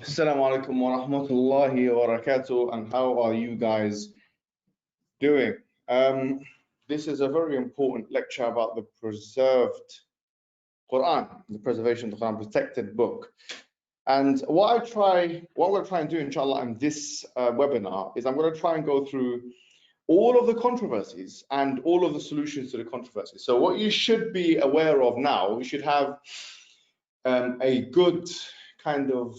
Assalamu alaikum wa rahmatullahi wa barakatuh, and how are you guys doing? This is a very important lecture about the preserved Quran, the preservation of the Quran, protected book. And what I'm going to try and do, inshallah, in this webinar is I'm going to try and go through all of the controversies and all of the solutions to the controversies. So what you should be aware of now, we should have a good kind of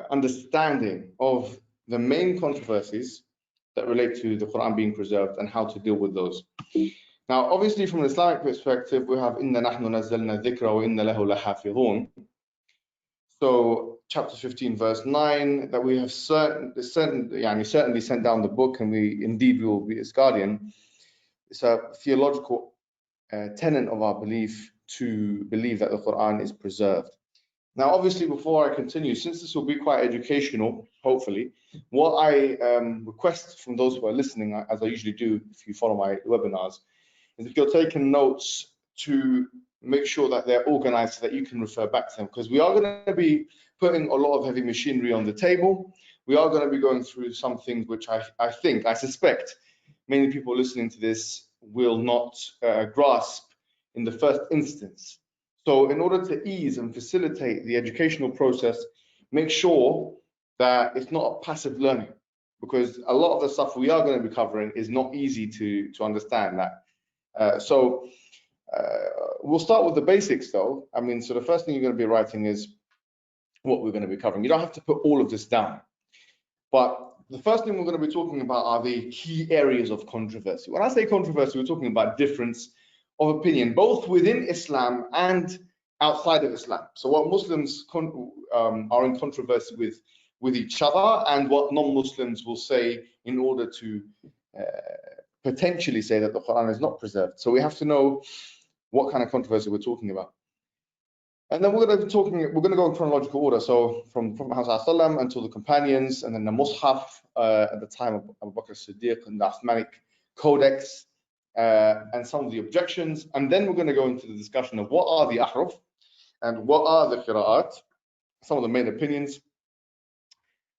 understanding of the main controversies that relate to the Quran being preserved and how to deal with those. Now, obviously, from an Islamic perspective, we have "Inna nahnu nazzalna dhikra wa inna lahu lahafidhun." So, chapter 15, verse 9, that we have certainly sent down the book, and we will be its guardian. It's a theological tenet of our belief to believe that the Quran is preserved. Now, obviously, before I continue, since this will be quite educational, hopefully, what I request from those who are listening, as I usually do if you follow my webinars, is if you're taking notes to make sure that they're organized so that you can refer back to them, because we are going to be putting a lot of heavy machinery on the table. We are going to be going through some things which I suspect many people listening to this will not grasp in the first instance. So in order to ease and facilitate the educational process, make sure that it's not a passive learning, because a lot of the stuff we are going to be covering is not easy to understand that. So we'll start with the basics though. I mean, so the first thing you're going to be writing is what we're going to be covering. You don't have to put all of this down, but the first thing we're going to be talking about are the key areas of controversy. When I say controversy, we're talking about difference of opinion, both within Islam and outside of Islam. So what Muslims are in controversy with each other, and what non-Muslims will say in order to potentially say that the Quran is not preserved. So we have to know what kind of controversy we're talking about. And then we're going to go in chronological order. So from Prophet Muhammad until the companions, and then the Mus'haf at the time of Abu Bakr as-Siddiq, and the Uthmanic Codex, and some of the objections. And then we're going to go into the discussion of what are the ahruf and what are the qira'at, some of the main opinions.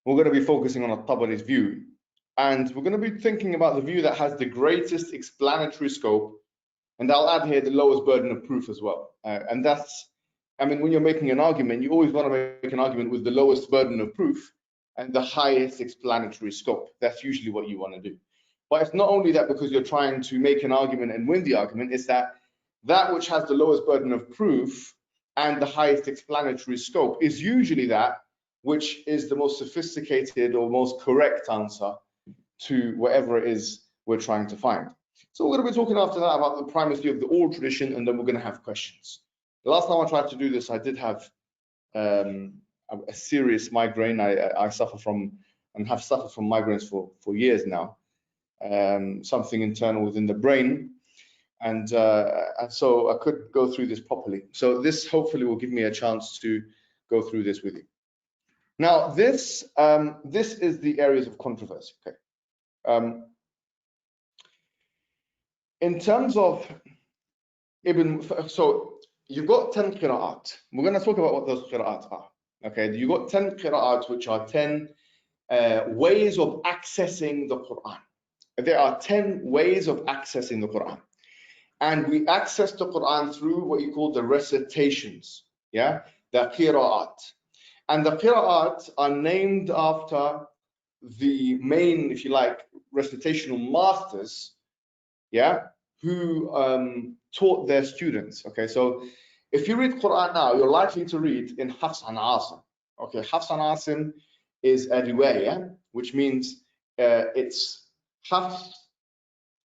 We're going to be focusing on At-Tabari's view, and we're going to be thinking about the view that has the greatest explanatory scope, and I'll add here the lowest burden of proof as well. And that's, I mean, when you're making an argument, you always want to make an argument with the lowest burden of proof and the highest explanatory scope. That's usually what you want to do. But it's not only that because you're trying to make an argument and win the argument, it's that which has the lowest burden of proof and the highest explanatory scope is usually that which is the most sophisticated or most correct answer to whatever it is we're trying to find. So we're going to be talking after that about the primacy of the oral tradition, and then we're going to have questions. The last time I tried to do this, I did have a serious migraine. I suffer from and have suffered from migraines for years now. Something internal within the brain, and so I could go through this properly. So this hopefully will give me a chance to go through this with you. Now this is the areas of controversy. Okay. In terms of so you've got 10 qira'at. We're going to talk about what those qira'at are. Okay, you've got 10 qira'at, which are 10 ways of accessing the Quran. There are 10 ways of accessing the Quran, and we access the Quran through what you call the recitations, the qira'at. And the qira'at are named after the main, if you like, recitational masters, who taught their students. Okay, so if you read Quran now, you're likely to read in Hafs and Asim. Okay, Hafs and Asim is a riwayah, which means Hafs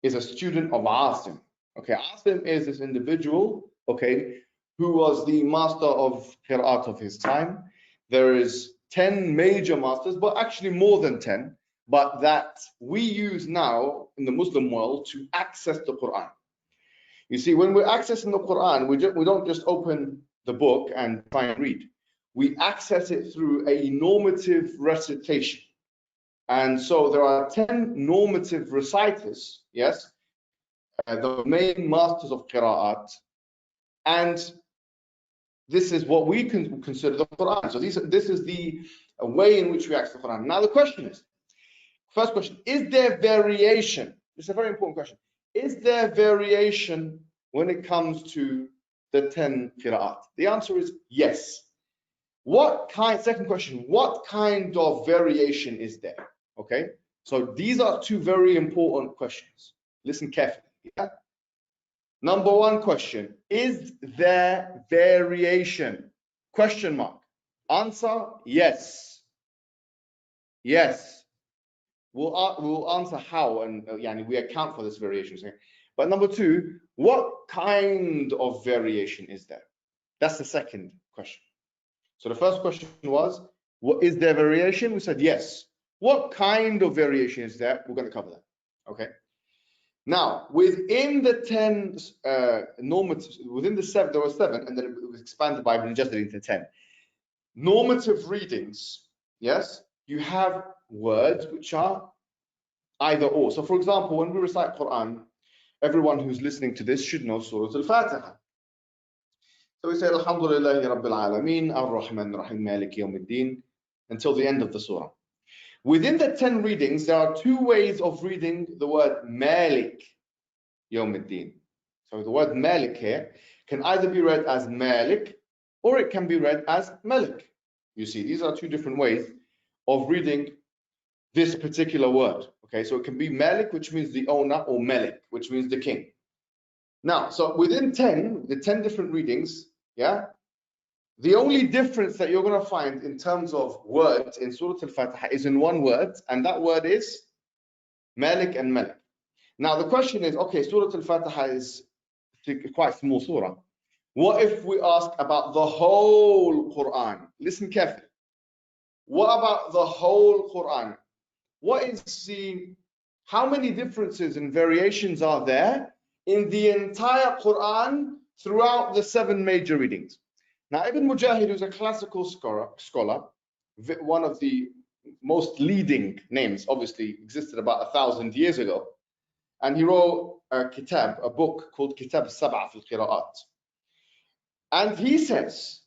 is a student of Asim. Okay, Asim is this individual, okay, who was the master of Qira'at of his time. There is 10 major masters, but actually more than 10, but that we use now in the Muslim world to access the Quran. You see, when we're accessing the Quran, we don't just open the book and try and read. We access it through a normative recitation. And so there are 10 normative reciters, yes, the main masters of Qira'at, and This is what we can consider the Quran. So this is the way in which we access the Quran. Now the question is, first question, is there variation? This is a very important question. Is there variation when it comes to the 10 qira'at? The answer is yes. Second question, what kind of variation is there? Okay, so these are two very important questions. Listen carefully. Yeah? Number one question, is there variation? Question mark. Answer, yes. Yes. We'll answer how, and we account for this variation. But number two, what kind of variation is there? That's the second question. So the first question was, is there variation? We said yes. What kind of variation is there? We're going to cover that. Okay. Now, within the 10 normatives, within the 7, there were 7, and then it was expanded by Ibn Jazari into 10. Normative readings, yes, you have words which are either or. So, for example, when we recite Quran, everyone who's listening to this should know Surah Al-Fatiha. So we say, Alhamdulillahi Rabbil Alameen, Ar-Rahman Ar-Rahim, Malik Yawmiddin, until the end of the surah. Within the 10 readings, there are 2 ways of reading the word Malik Yawmiddin. So the word Malik here can either be read as Malik or it can be read as Malik. You see, these are 2 different ways of reading this particular word. Okay, so it can be Malik, which means the owner, or Malik, which means the king. Now, so within the 10 different readings, yeah, the only difference that you're going to find in terms of words in Surah Al-Fatiha is in one word, and that word is Malik and Malik. Now, the question is, okay, Surah Al-Fatiha is quite a small surah. What if we ask about the whole Quran? Listen carefully. What about the whole Quran? How many differences and variations are there in the entire Quran throughout the 7 major readings? Now, Ibn Mujahid, who's a classical scholar, one of the most leading names, obviously existed about 1,000 years ago, and he wrote a book called Kitab Sab'a fil Qira'at. And he says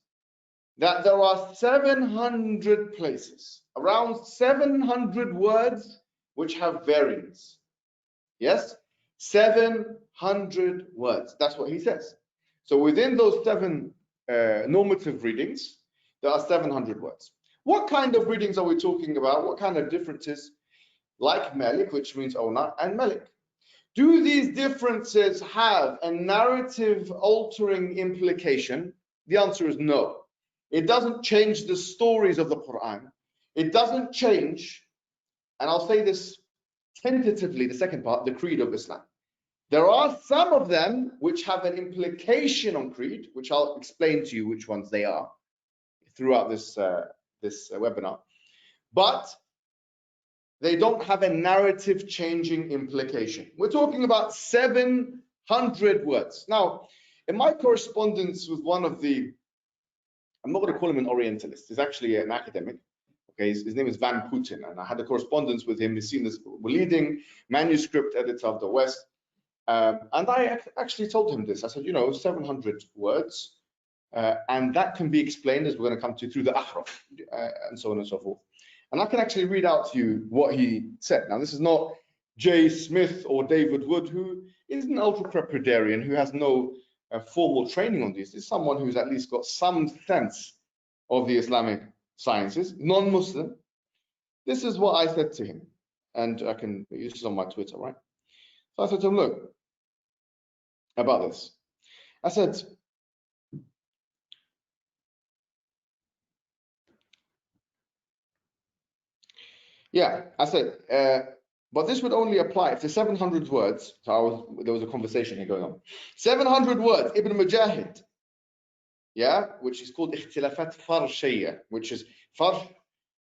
that there are 700 places, around 700 words which have variants. Yes, 700 words. That's what he says. So within those 7 normative readings, there are 700 words. What kind of readings are we talking about? What kind of differences? Like Malik, which means owner, and Malik. Do these differences have a narrative altering implication? The answer is no. It doesn't change the stories of the Quran. It doesn't change, and I'll say this tentatively, the second part, the creed of Islam. There are some of them which have an implication on creed, which I'll explain to you which ones they are throughout this webinar, but they don't have a narrative changing implication. We're talking about 700 words. Now, in my correspondence with one of the, I'm not going to call him an Orientalist, he's actually an academic. Okay, his name is Van Putin, and I had a correspondence with him. He's seen this leading manuscript editor of the West. And I actually told him this. I said, 700 words, and that can be explained, as we're going to come to, through the ahraf, and so on and so forth. And I can actually read out to you what he said. Now, this is not Jay Smith or David Wood, who is an ultra-crepidarian, who has no formal training on this. This is someone who's at least got some sense of the Islamic sciences, non-Muslim. This is what I said to him, and I can use this on my Twitter, right? So I said to him, look, about this. I said, yeah, I said, but this would only apply if the 700 words, so there was a conversation here going on. 700 words, Ibn Mujahid, yeah, which is called ikhtilafat farshiyya, which is farsh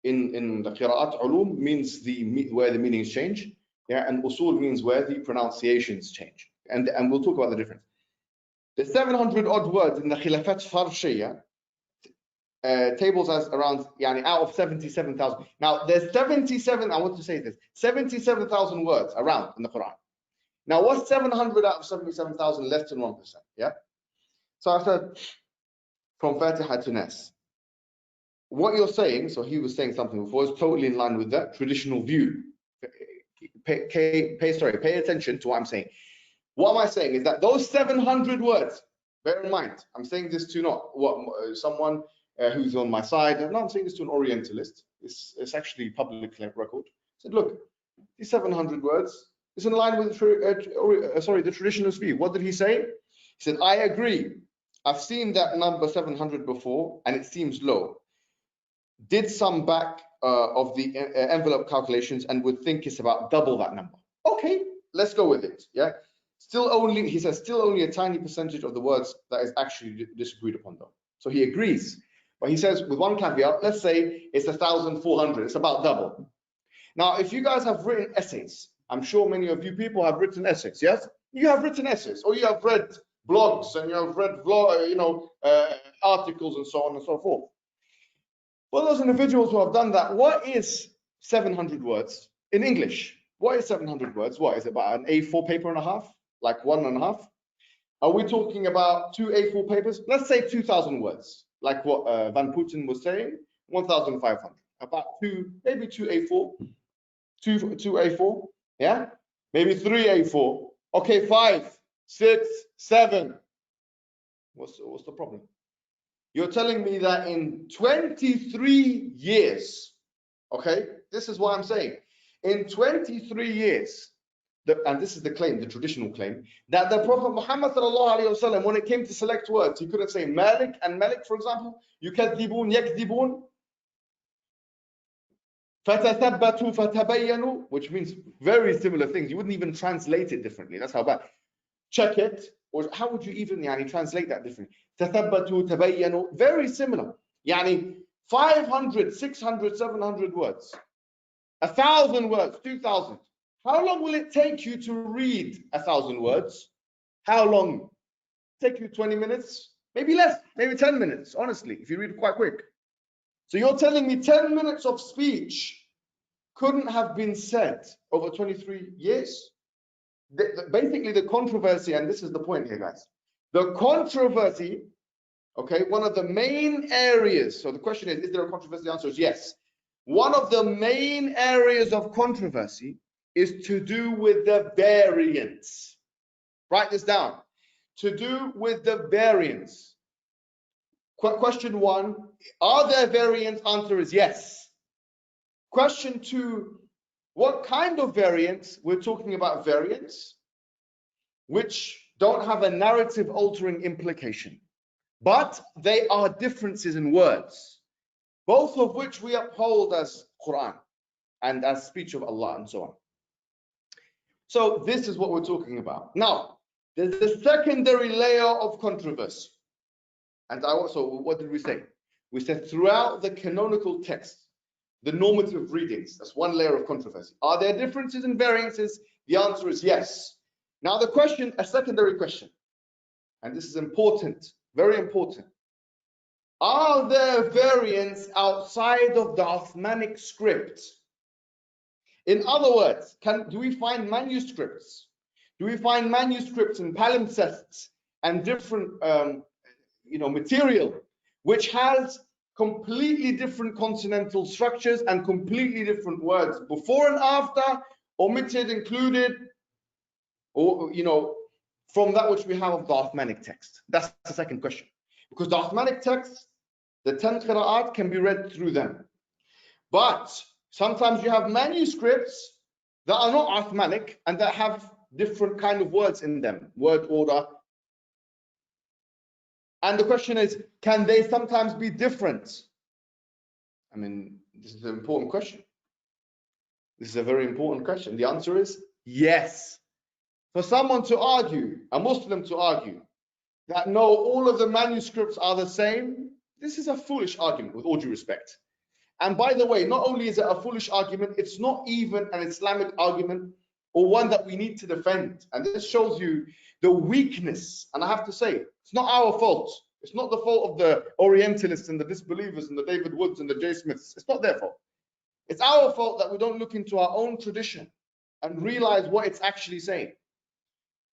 in the qira'at ulum means where the meanings change, yeah, and usul means where the pronunciations change. And we'll talk about the difference. The 700 odd words in the khilafat farshiyya tables as around, out of 77,000. Now, there's 77, I want to say this, 77,000 words around in the Quran. Now, what's 700 out of 77,000? Less than 1%, yeah? So I said, from Fatiha to Nas. What you're saying, so he was saying something before, is totally in line with that traditional view. Pay attention to what I'm saying. What am I saying is that those 700 words, bear in mind, I'm saying this to not someone who's on my side. No, I'm saying this to an Orientalist. It's actually public record. I said, look, these 700 words is in line with the traditionalist view. What did he say? He said, I agree. I've seen that number 700 before, and it seems low. Did some back of the envelope calculations and would think it's about double that number. Okay, let's go with it. Yeah. Still only, he says, still only a tiny percentage of the words that is actually disagreed upon though. So he agrees. But he says with one caveat, let's say it's 1,400, it's about double. Now, if you guys have written essays, I'm sure many of you people have written essays, yes? You have written essays, or you have read blogs and you have read articles and so on and so forth. Well, those individuals who have done that, what is 700 words in English? What is 700 words? What is it, about an A4 paper and a half? Like 1.5? Are we talking about 2 A4 papers? Let's say 2,000 words, like what Van Putten was saying, 1,500. About maybe 2 A4, 2 A4, yeah? Maybe 3 A4. Okay, 5, 6, 7. What's the problem? You're telling me that in 23 years, okay, this is what I'm saying. In 23 years, and this is the claim, the traditional claim, that the Prophet Muhammad sallallahu alaihi wasallam, when it came to select words, he couldn't say Malik and Malik, for example, yukadhibun, yakdhibun, fatathabbatu, fatabayyanu, which means very similar things. You wouldn't even translate it differently. That's how bad. Check it, or how would you even translate that differently? Tathabbatu, tabayyanu, very similar. 500, 600, 700 words, 1,000 words, 2,000. How long will it take you to read 1,000 words? How long? Take you 20 minutes? Maybe less, maybe 10 minutes, honestly, if you read it quite quick. So you're telling me 10 minutes of speech couldn't have been said over 23 years? Basically, the controversy, and this is the point here, guys. The controversy, okay, one of the main areas, so the question is there a controversy? The answer is yes. One of the main areas of controversy is to do with the variants. Write this down. To do with the variants. Question 1, are there variants? Answer is yes. Question 2, what kind of variants? We're talking about variants which don't have a narrative altering implication, but they are differences in words, both of which we uphold as Qur'an and as speech of Allah and so on. So this is what we're talking about. Now, there's a secondary layer of controversy. And what did we say? We said throughout the canonical text, the normative readings, that's one layer of controversy. Are there differences and variances? The answer is yes. Now the question, a secondary question, and this is important, very important. Are there variants outside of the Uthmanic script? In other words, do we find manuscripts? Do we find manuscripts and palimpsests and different material which has completely different consonantal structures and completely different words before and after, omitted, included, or from that which we have of the Uthmanic text? That's the second question. Because the Uthmanic text, the 10 qira'at can be read through them. But sometimes you have manuscripts that are not Uthmanic and that have different kind of words in them, word order. And the question is, can they sometimes be different? I mean, this is an important question. This is a very important question. The answer is yes. For someone to argue, a Muslim to argue, that no, all of the manuscripts are the same, this is a foolish argument, with all due respect. And by the way, not only is it a foolish argument, it's not even an Islamic argument or one that we need to defend. And this shows you the weakness. And I have to say, it's not our fault. It's not the fault of the Orientalists and the disbelievers and the David Woods and the J. Smiths. It's not their fault. It's our fault that we don't look into our own tradition and realize what it's actually saying.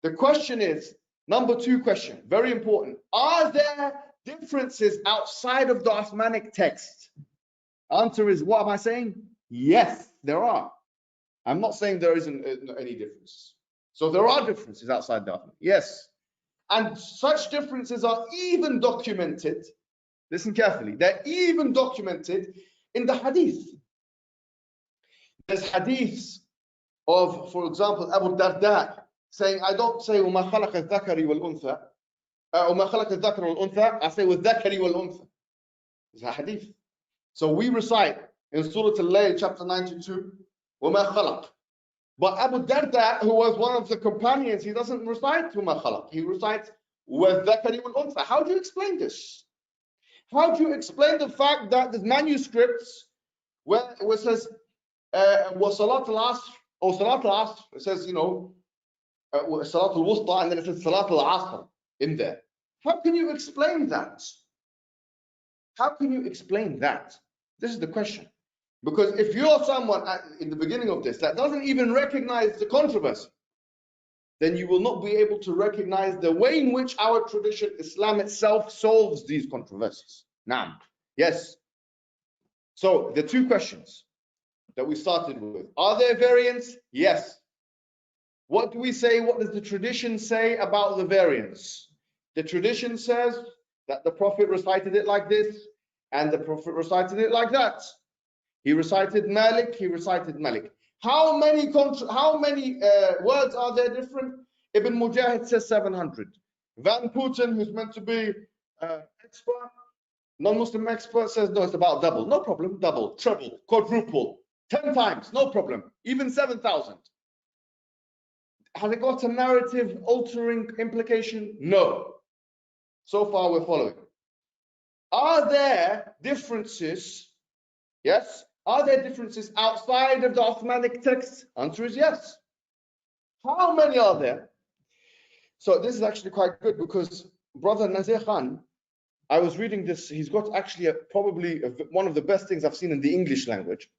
The question is, number 2 question, very important. Are there differences outside of the Uthmanic text? Answer is, what am I saying? Yes, there are. I'm not saying there isn't any difference. So there are differences outside the Uthmanic. Yes. And such differences are even documented. Listen carefully. They're even documented in the hadith. There's hadiths of, for example, Abu Darda saying, I don't say وَمَا خَلَقَ الذَّكَرِ وَالْأُنْثَى وَمَا خَلَقَ الذَّكَرَ وَالْأُنْثَى, I say وَالذَّكَرِ وَالْأُنْثَى. It's a hadith. So we recite in Surah Al-Layl, chapter 92, وَمَا خَلَقَ. But Abu Darda, who was one of the companions, he doesn't recite وَمَا خَلَقَ. He recites وَالذَّكَرِ وَالْأُنْثَى. How do you explain this? How do you explain the fact that the manuscripts where it says وَصَلَاةُ الْعَصْرِ or Salat al-Asr, it says, you know, Salat al-Wusta, and then it says Salat al-Asr in there. How can you explain that? How can you explain that? This is the question. Because if you're someone in the beginning of this that doesn't even recognize the controversy, then you will not be able to recognize the way in which our tradition, Islam itself, solves these controversies. Naam. Yes. So the two questions that we started with. Are there variants? Yes. What do we say? What does the tradition say about the variants? The tradition says that the Prophet recited it like this, and the Prophet recited it like that. He recited Malik, he recited Malik. How many words are there different? Ibn Mujahid says 700. Van Putten, who's meant to be expert, non-Muslim expert, says no, it's about double. No problem, double, treble, quadruple. 10 times, no problem, even 7,000. Has it got a narrative altering implication? No. So far we're following. Are there differences? Yes. Are there differences outside of the Uthmanic text? Answer is yes. How many are there? So this is actually quite good because Brother Nazir Khan, I was reading this, he's got actually probably one of the best things I've seen in the English language.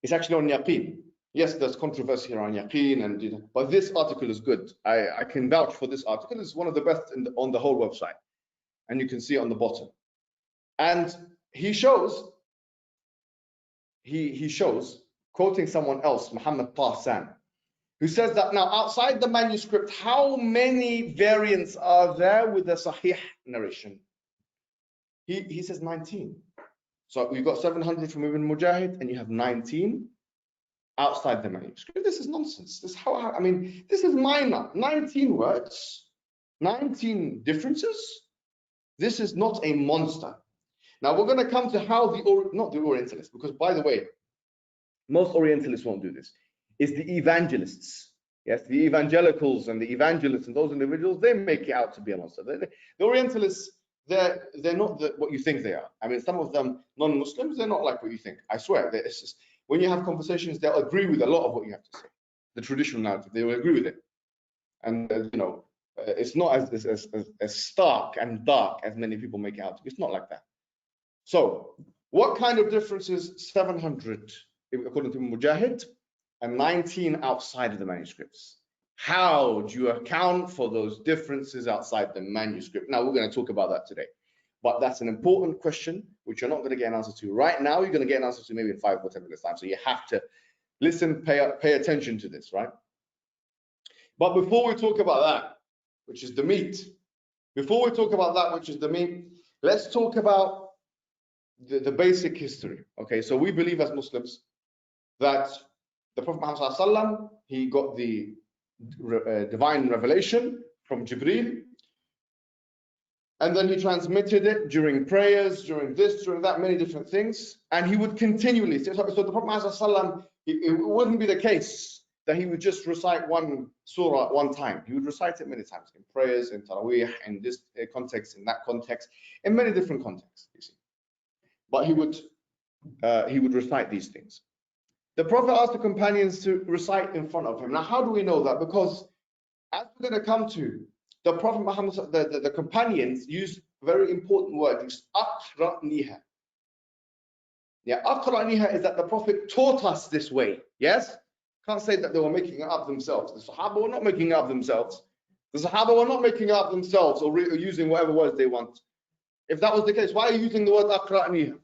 It's actually on Yaqeen. Yes, there's controversy around Yaqeen, and but this article is good. I can vouch for this article. It's one of the best on the whole website, and you can see it on the bottom. And he shows, he shows, quoting someone else, Muhammad Tahsan, who says that now outside the manuscript, how many variants are there with the Sahih narration? He says 19. So we've got 700 from Ibn Mujahid, and you have 19 outside the manuscript. This is nonsense. This is how, I mean, this is minor. 19 words, 19 differences. This is not a monster. Now we're going to come to how not the Orientalists, because by the way, most Orientalists won't do this. It's the evangelists. Yes, the evangelicals and the evangelists and those individuals, they make it out to be a monster. The Orientalists, they're not what you think they are. I mean, some of them, non-Muslims, they're not like what you think. I swear. It's just, when you have conversations, they'll agree with a lot of what you have to say. The traditional narrative, they will agree with it. And you know, it's not as stark and dark as many people make it out to be. It's not like that. So, what kind of differences? 700 according to Mujahid, and 19 outside of the manuscripts. How do you account for those differences outside the manuscript? Now, we're going to talk about that today. But that's an important question, which you're not going to get an answer to right now. You're going to get an answer to maybe in 5 or 10 minutes time. So you have to listen, pay attention to this, right? But before we talk about that, which is the meat, let's talk about the basic history. Okay, so we believe as Muslims that the Prophet Muhammad ﷺ, he got the divine revelation from Jibreel, and then he transmitted it during prayers, during this, during that, many different things, and he would continually. So the Prophet Muhammad ﷺ, it wouldn't be the case that he would just recite one surah at one time. He would recite it many times in prayers, in Taraweeh, in this context, in that context, in many different contexts. You see, but he would recite these things. The Prophet asked the companions to recite in front of him. Now, how do we know that? Because as we're going to come to, the Prophet Muhammad, the companions used a very important word, aqra'niha. Yeah, aqra'niha is that the Prophet taught us this way. Yes? Can't say that they were making it up themselves. The Sahaba were not making it up themselves. The Sahaba were not making it up themselves or using whatever words they want. If that was the case, why are you using the word aqra'niha?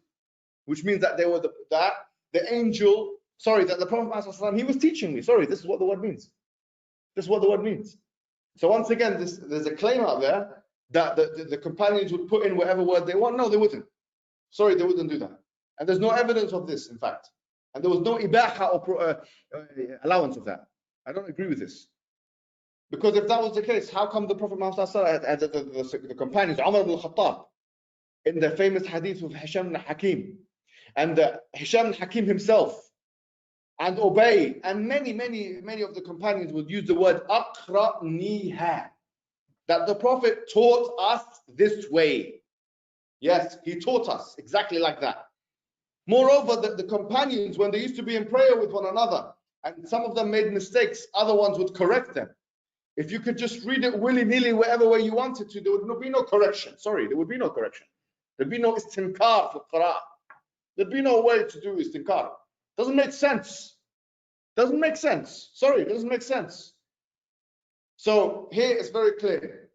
Which means that they were the angel, sorry, that the Prophet ﷺ, he was teaching me. Sorry, this is what the word means. This is what the word means. So once again, there's a claim out there that the companions would put in whatever word they want. No, they wouldn't. Sorry, they wouldn't do that. And there's no evidence of this, in fact. And there was no ibaha or allowance of that. I don't agree with this. Because if that was the case, how come the Prophet Muhammad the companions, Umar ibn al-Khattab, in the famous hadith of Hisham ibn Hakim, and Hisham ibn Hakim himself, and Ubay, and many of the companions would use the word aqra'niha, that the Prophet taught us this way. Yes, he taught us exactly like that. Moreover, the companions, when they used to be in prayer with one another, and some of them made mistakes, other ones would correct them. If you could just read it willy-nilly, whatever way you wanted to, there would be no correction. Sorry, there would be no correction. There'd be no istinkar for Qur'an. There'd be no way to do istinkar. Doesn't make sense. Doesn't make sense. Sorry, it doesn't make sense. So here it's very clear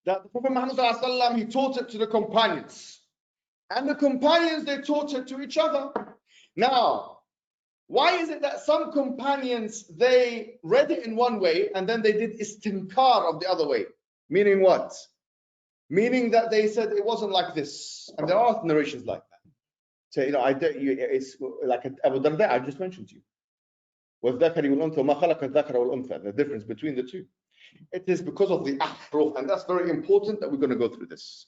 that the Prophet Muhammad ﷺ, he taught it to the companions. And the companions, they taught it to each other. Now, why is it that some companions, they read it in one way and then they did istinkar of the other way? Meaning what? Meaning that they said it wasn't like this. And there are narrations like that. So, it's like Abu Darda I just mentioned to you. The difference between the two. It is because of the ahruf, and that's very important that we're going to go through this.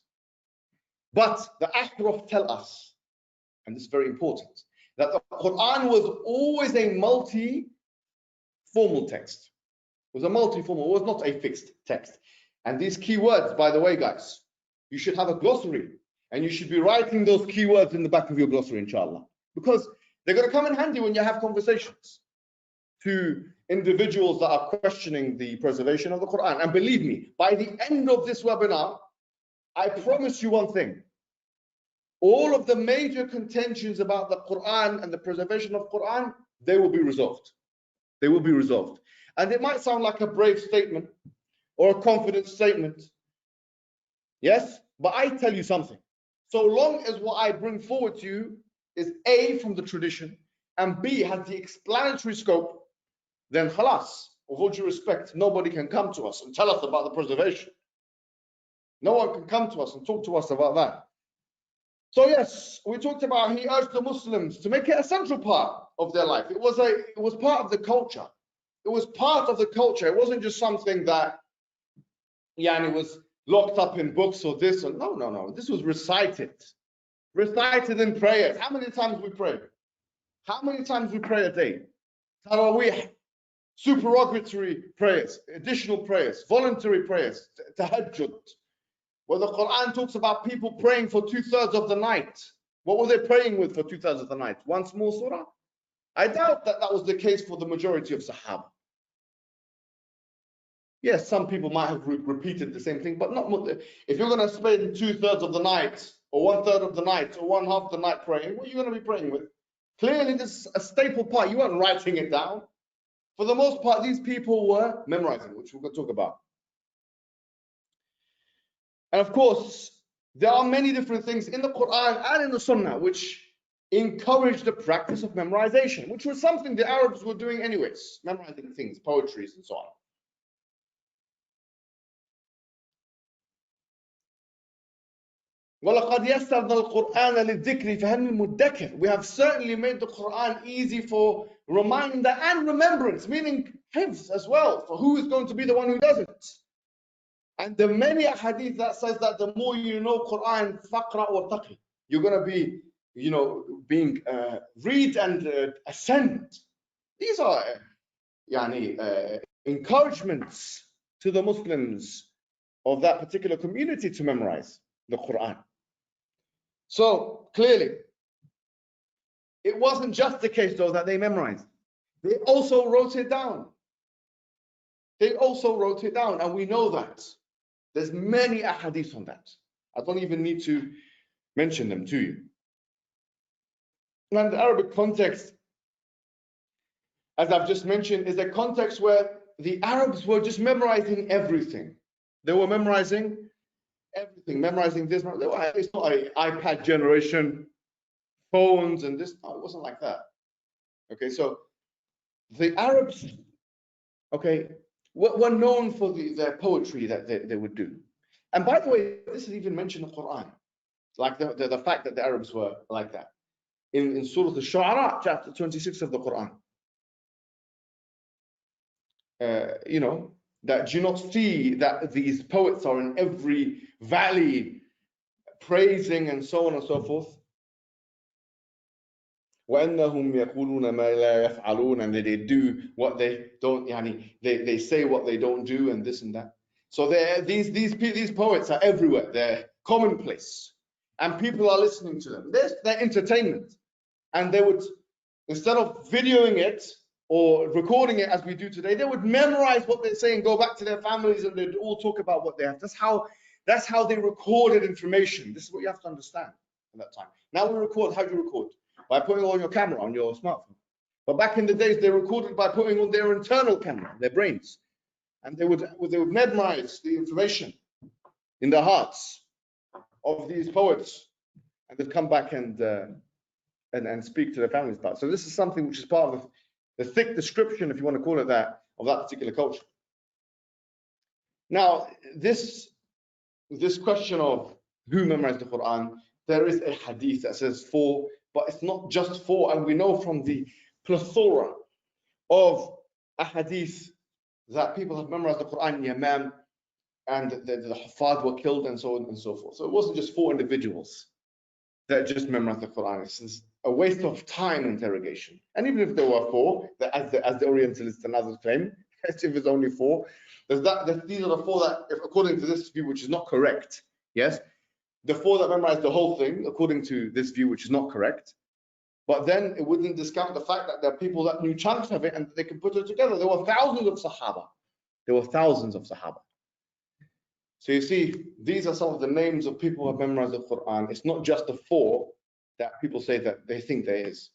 But the ahruf tell us, and this is very important, that the Quran was always a multi-formal text. It was a multi-formal, it was not a fixed text. And these key words, by the way, guys, you should have a glossary, and you should be writing those key words in the back of your glossary, inshallah, because they're going to come in handy when you have conversations to individuals that are questioning the preservation of the Quran. And believe me, by the end of this webinar, I promise you one thing. All of the major contentions about the Quran and the preservation of Quran, they will be resolved. They will be resolved. And it might sound like a brave statement or a confident statement. Yes, but I tell you something. So long as what I bring forward to you is A, from the tradition, and B, has the explanatory scope, then khalas, with all due respect, nobody can come to us and tell us about the preservation. No one can come to us and talk to us about that. So yes, we talked about, he urged the Muslims to make it a central part of their life. It was part of the culture. It was part of the culture. It wasn't just something that was locked up in books or this or no. This was recited in prayers. How many times we pray? How many times we pray a day? Taraweeh, supererogatory prayers, additional prayers, voluntary prayers, tahajjud. Where the Quran talks about people praying for 2/3 of the night. What were they praying with for 2/3 of the night? One small surah? I doubt that that was the case for the majority of Sahaba. Yes, some people might have repeated the same thing, but not more. If you're going to spend 2/3 of the night, or 1/3 of the night, or 1/2 of the night praying, what are you going to be praying with? Clearly, this is a staple part. You weren't writing it down. For the most part, these people were memorizing, which we're going to talk about. And of course, there are many different things in the Quran and in the Sunnah which encourage the practice of memorization, which was something the Arabs were doing anyways, memorizing things, poetries, and so on. وَلَقَدْ يَسَّرْنَا الْقُرْآنَ لِلذِّكْرِ فَهَلْ مِن مُدَّكِرٍ. We have certainly made the Quran easy for reminder and remembrance, meaning hifz as well, for who is going to be the one who does it. And the many hadith that says that the more you know Quran, faqra wa taqi, you're going to be, being read and ascend. These are encouragements to the Muslims of that particular community to memorize the Quran. So clearly, it wasn't just the case though that they memorized. They also wrote it down. And we know that. There's many ahadith on that. I don't even need to mention them to you. And the Arabic context, as I've just mentioned, is a context where the Arabs were just memorizing everything. They were memorizing everything, memorizing this. It's not an iPad generation, phones and this. No, it wasn't like that. Okay, so the Arabs, okay, were known for their poetry that they would do. And by the way, this is even mentioned in the Quran, like the fact that the Arabs were like that. In Surah Al-Shu'ara, chapter 26 of the Quran. You know, that do you not see that these poets are in every valley praising and so on and so forth? وَأَنَّهُمْ يَقُولُونَ مَا لَا يَفْعَلُونَ, and they do what they don't, they say what they don't do and this and that. So these poets are everywhere. They're commonplace. And people are listening to them. They're entertainment. And they would, instead of videoing it or recording it as we do today, they would memorize what they say and go back to their families and they'd all talk about what they have. That's how they recorded information. This is what you have to understand at that time. Now we record. How do you record? By putting on your camera on your smartphone. But back in the days, they recorded by putting on their internal camera, their brains. And they would memorize the information in the hearts of these poets. And they'd come back and speak to their families about it. So this is something which is part of the thick description, if you want to call it that, of that particular culture. Now, this question of who memorized the Quran, there is a hadith that says 4, but it's not just 4, and we know from the plethora of ahadith that people have memorized the Quran in Yemen, and the Hafad were killed and so on and so forth. So it wasn't just 4 individuals that just memorized the Quran. It's a waste of time interrogation. And even if there were 4, as the Orientalists and others claim, if it's only 4, these are the 4 that, according to this view, which is not correct, yes, the 4 that memorized the whole thing, according to this view, which is not correct. But then it wouldn't discount the fact that there are people that knew chunks of it and they could put it together. There were thousands of Sahaba. There were thousands of Sahaba. So you see, these are some of the names of people who have memorized the Quran. It's not just the 4 that people say that they think there is.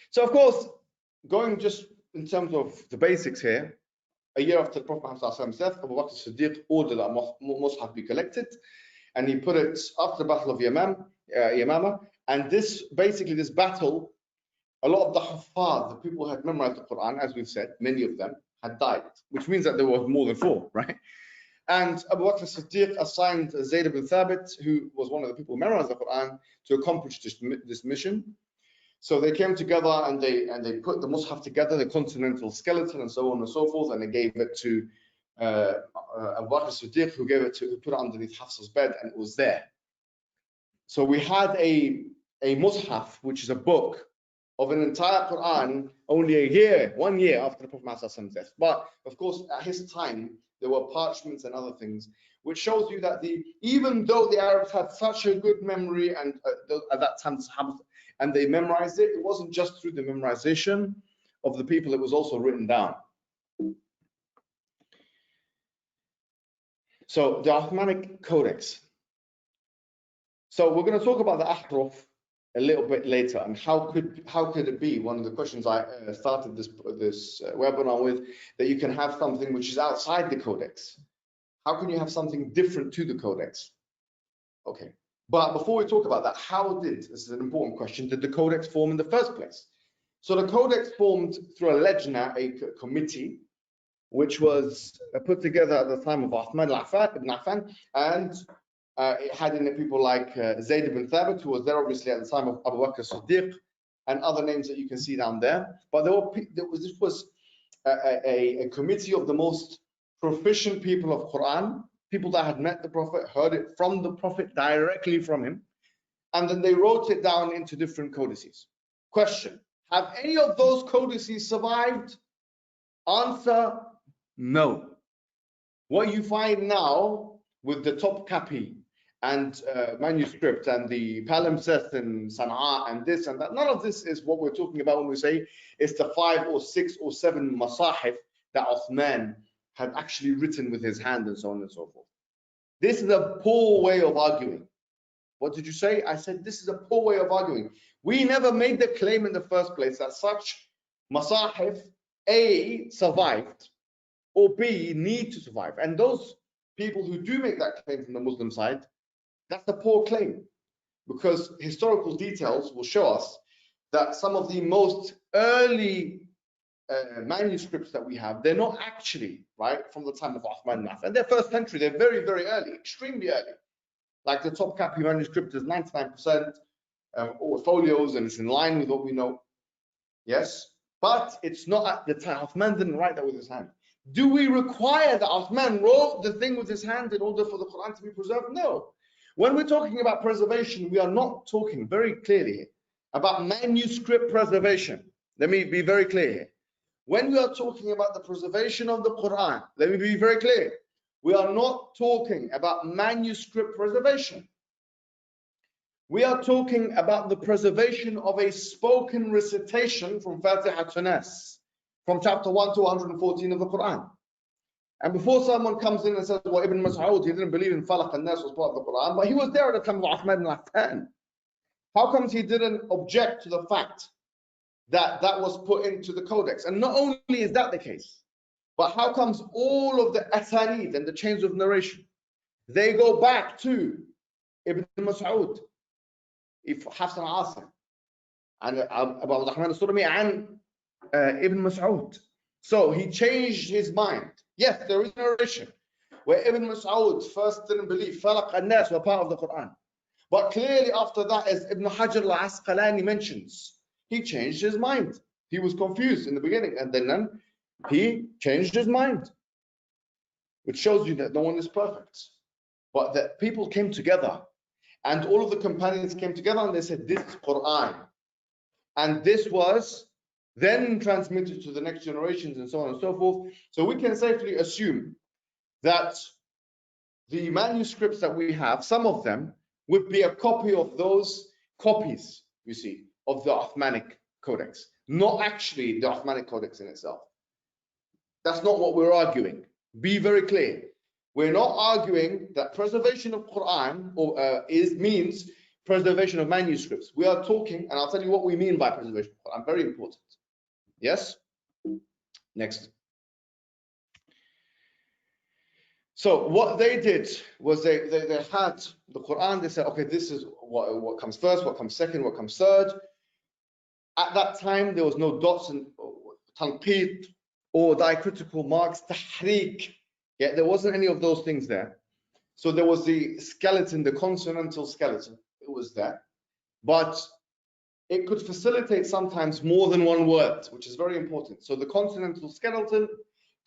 So of course, going just in terms of the basics here, a year after the Prophet Muhammad's death, Abu Bakr as-Siddiq ordered that Mus'haf be collected, and he put it after the Battle of Yamama. And this battle, a lot of the Hafad, the people who had memorized the Quran, as we've said, many of them had died, which means that there was more than 4, right? And Abu Bakr as-Siddiq assigned Zayd ibn Thabit, who was one of the people who memorized the Quran, to accomplish this mission. So they came together and they put the Mus'haf together, the continental skeleton and so on and so forth, and they gave it to Abu Bakr as-Siddiq, who put it underneath Hafsa's bed, and it was there. So we had a Mus'haf, which is a book of an entire Quran, only 1 year after the Prophet Muhammad's death. But of course, at his time, there were parchments and other things, which shows you that even though the Arabs had such a good memory and at that time, and they memorized it, it wasn't just through the memorization of the people, it was also written down. So the Uthmanic Codex. So we're going to talk about the Ahruf a little bit later, and how could it be, one of the questions I started this webinar with, that you can have something which is outside the Codex. How can you have something different to the Codex? Okay, but before we talk about that, this is an important question, did the Codex form in the first place? So the Codex formed through a lejna, a committee, which was put together at the time of Uthman ibn Affan, and it had in it people like Zayd ibn Thabit, who was there obviously at the time of Abu Bakr as-Siddiq, and other names that you can see down there. But this was a committee of the most proficient people of Quran, people that had met the Prophet, heard it from the Prophet, directly from him, and then they wrote it down into different codices. Question: have any of those codices survived? Answer: no. What you find now with the Topkapi and manuscript and the palimpsest in Sana'a and this and that, none of this is what we're talking about when we say it's the 5 or 6 or 7 masahif that Uthman had actually written with his hand and so on and so forth. This is a poor way of arguing. What did you say? I said this is a poor way of arguing. We never made the claim in the first place that such masahif A survived or B need to survive, and those people who do make that claim from the Muslim side, that's a poor claim, because historical details will show us that some of the most early manuscripts that we have, they're not actually right from the time of Uthman ibn Affan. They're first century. They're very, very early, extremely early. Like the Topkapi manuscript is 99% or folios, and it's in line with what we know. Yes, but it's not at the time. Uthman didn't write that with his hand. Do we require that Uthman wrote the thing with his hand in order for the Quran to be preserved? No. When we're talking about preservation, we are not talking very clearly about manuscript preservation. Let me be very clear here. When we are talking about the preservation of the Quran, let me be very clear. We are not talking about manuscript preservation. We are talking about the preservation of a spoken recitation from Fatiha to Nas, from chapter 1 to 114 of the Quran. And before someone comes in and says, well, Ibn Mas'ud, he didn't believe in Falaq and Nas was part of the Quran, but he was there at the time of Uthman ibn Affan. How comes he didn't object to the fact that that was put into the codex? And not only is that the case, but how comes all of the asanid and the chains of narration, they go back to Ibn Mas'ud, Hafs and Asim, and Abu Rahman al-Surmi, and Ibn Mas'ud. So he changed his mind. Yes, there is narration where Ibn Mas'ud first didn't believe Falaq and Nas were part of the Quran. But clearly after that, as Ibn Hajar al-Asqalani mentions, he changed his mind. He was confused in the beginning, and then he changed his mind, which shows you that no one is perfect. But that people came together, and all of the companions came together, and they said, this is Quran. And this was then transmitted to the next generations, and so on and so forth. So we can safely assume that the manuscripts that we have, some of them would be a copy of those copies, you see, of the Uthmanic Codex, not actually the Uthmanic Codex in itself. That's not what we're arguing. Be very clear. We're not arguing that preservation of Quran means preservation of manuscripts. We are talking, and I'll tell you what we mean by preservation of Quran. Very important. Yes? Next. So what they did was they had the Quran. They said, okay, this is what comes first, what comes second, what comes third. At that time, there was no dots and tanqeed or diacritical marks, tahriq. Yeah, there wasn't any of those things there. So there was the skeleton, the consonantal skeleton. It was there, but it could facilitate sometimes more than one word, which is very important. So the consonantal skeleton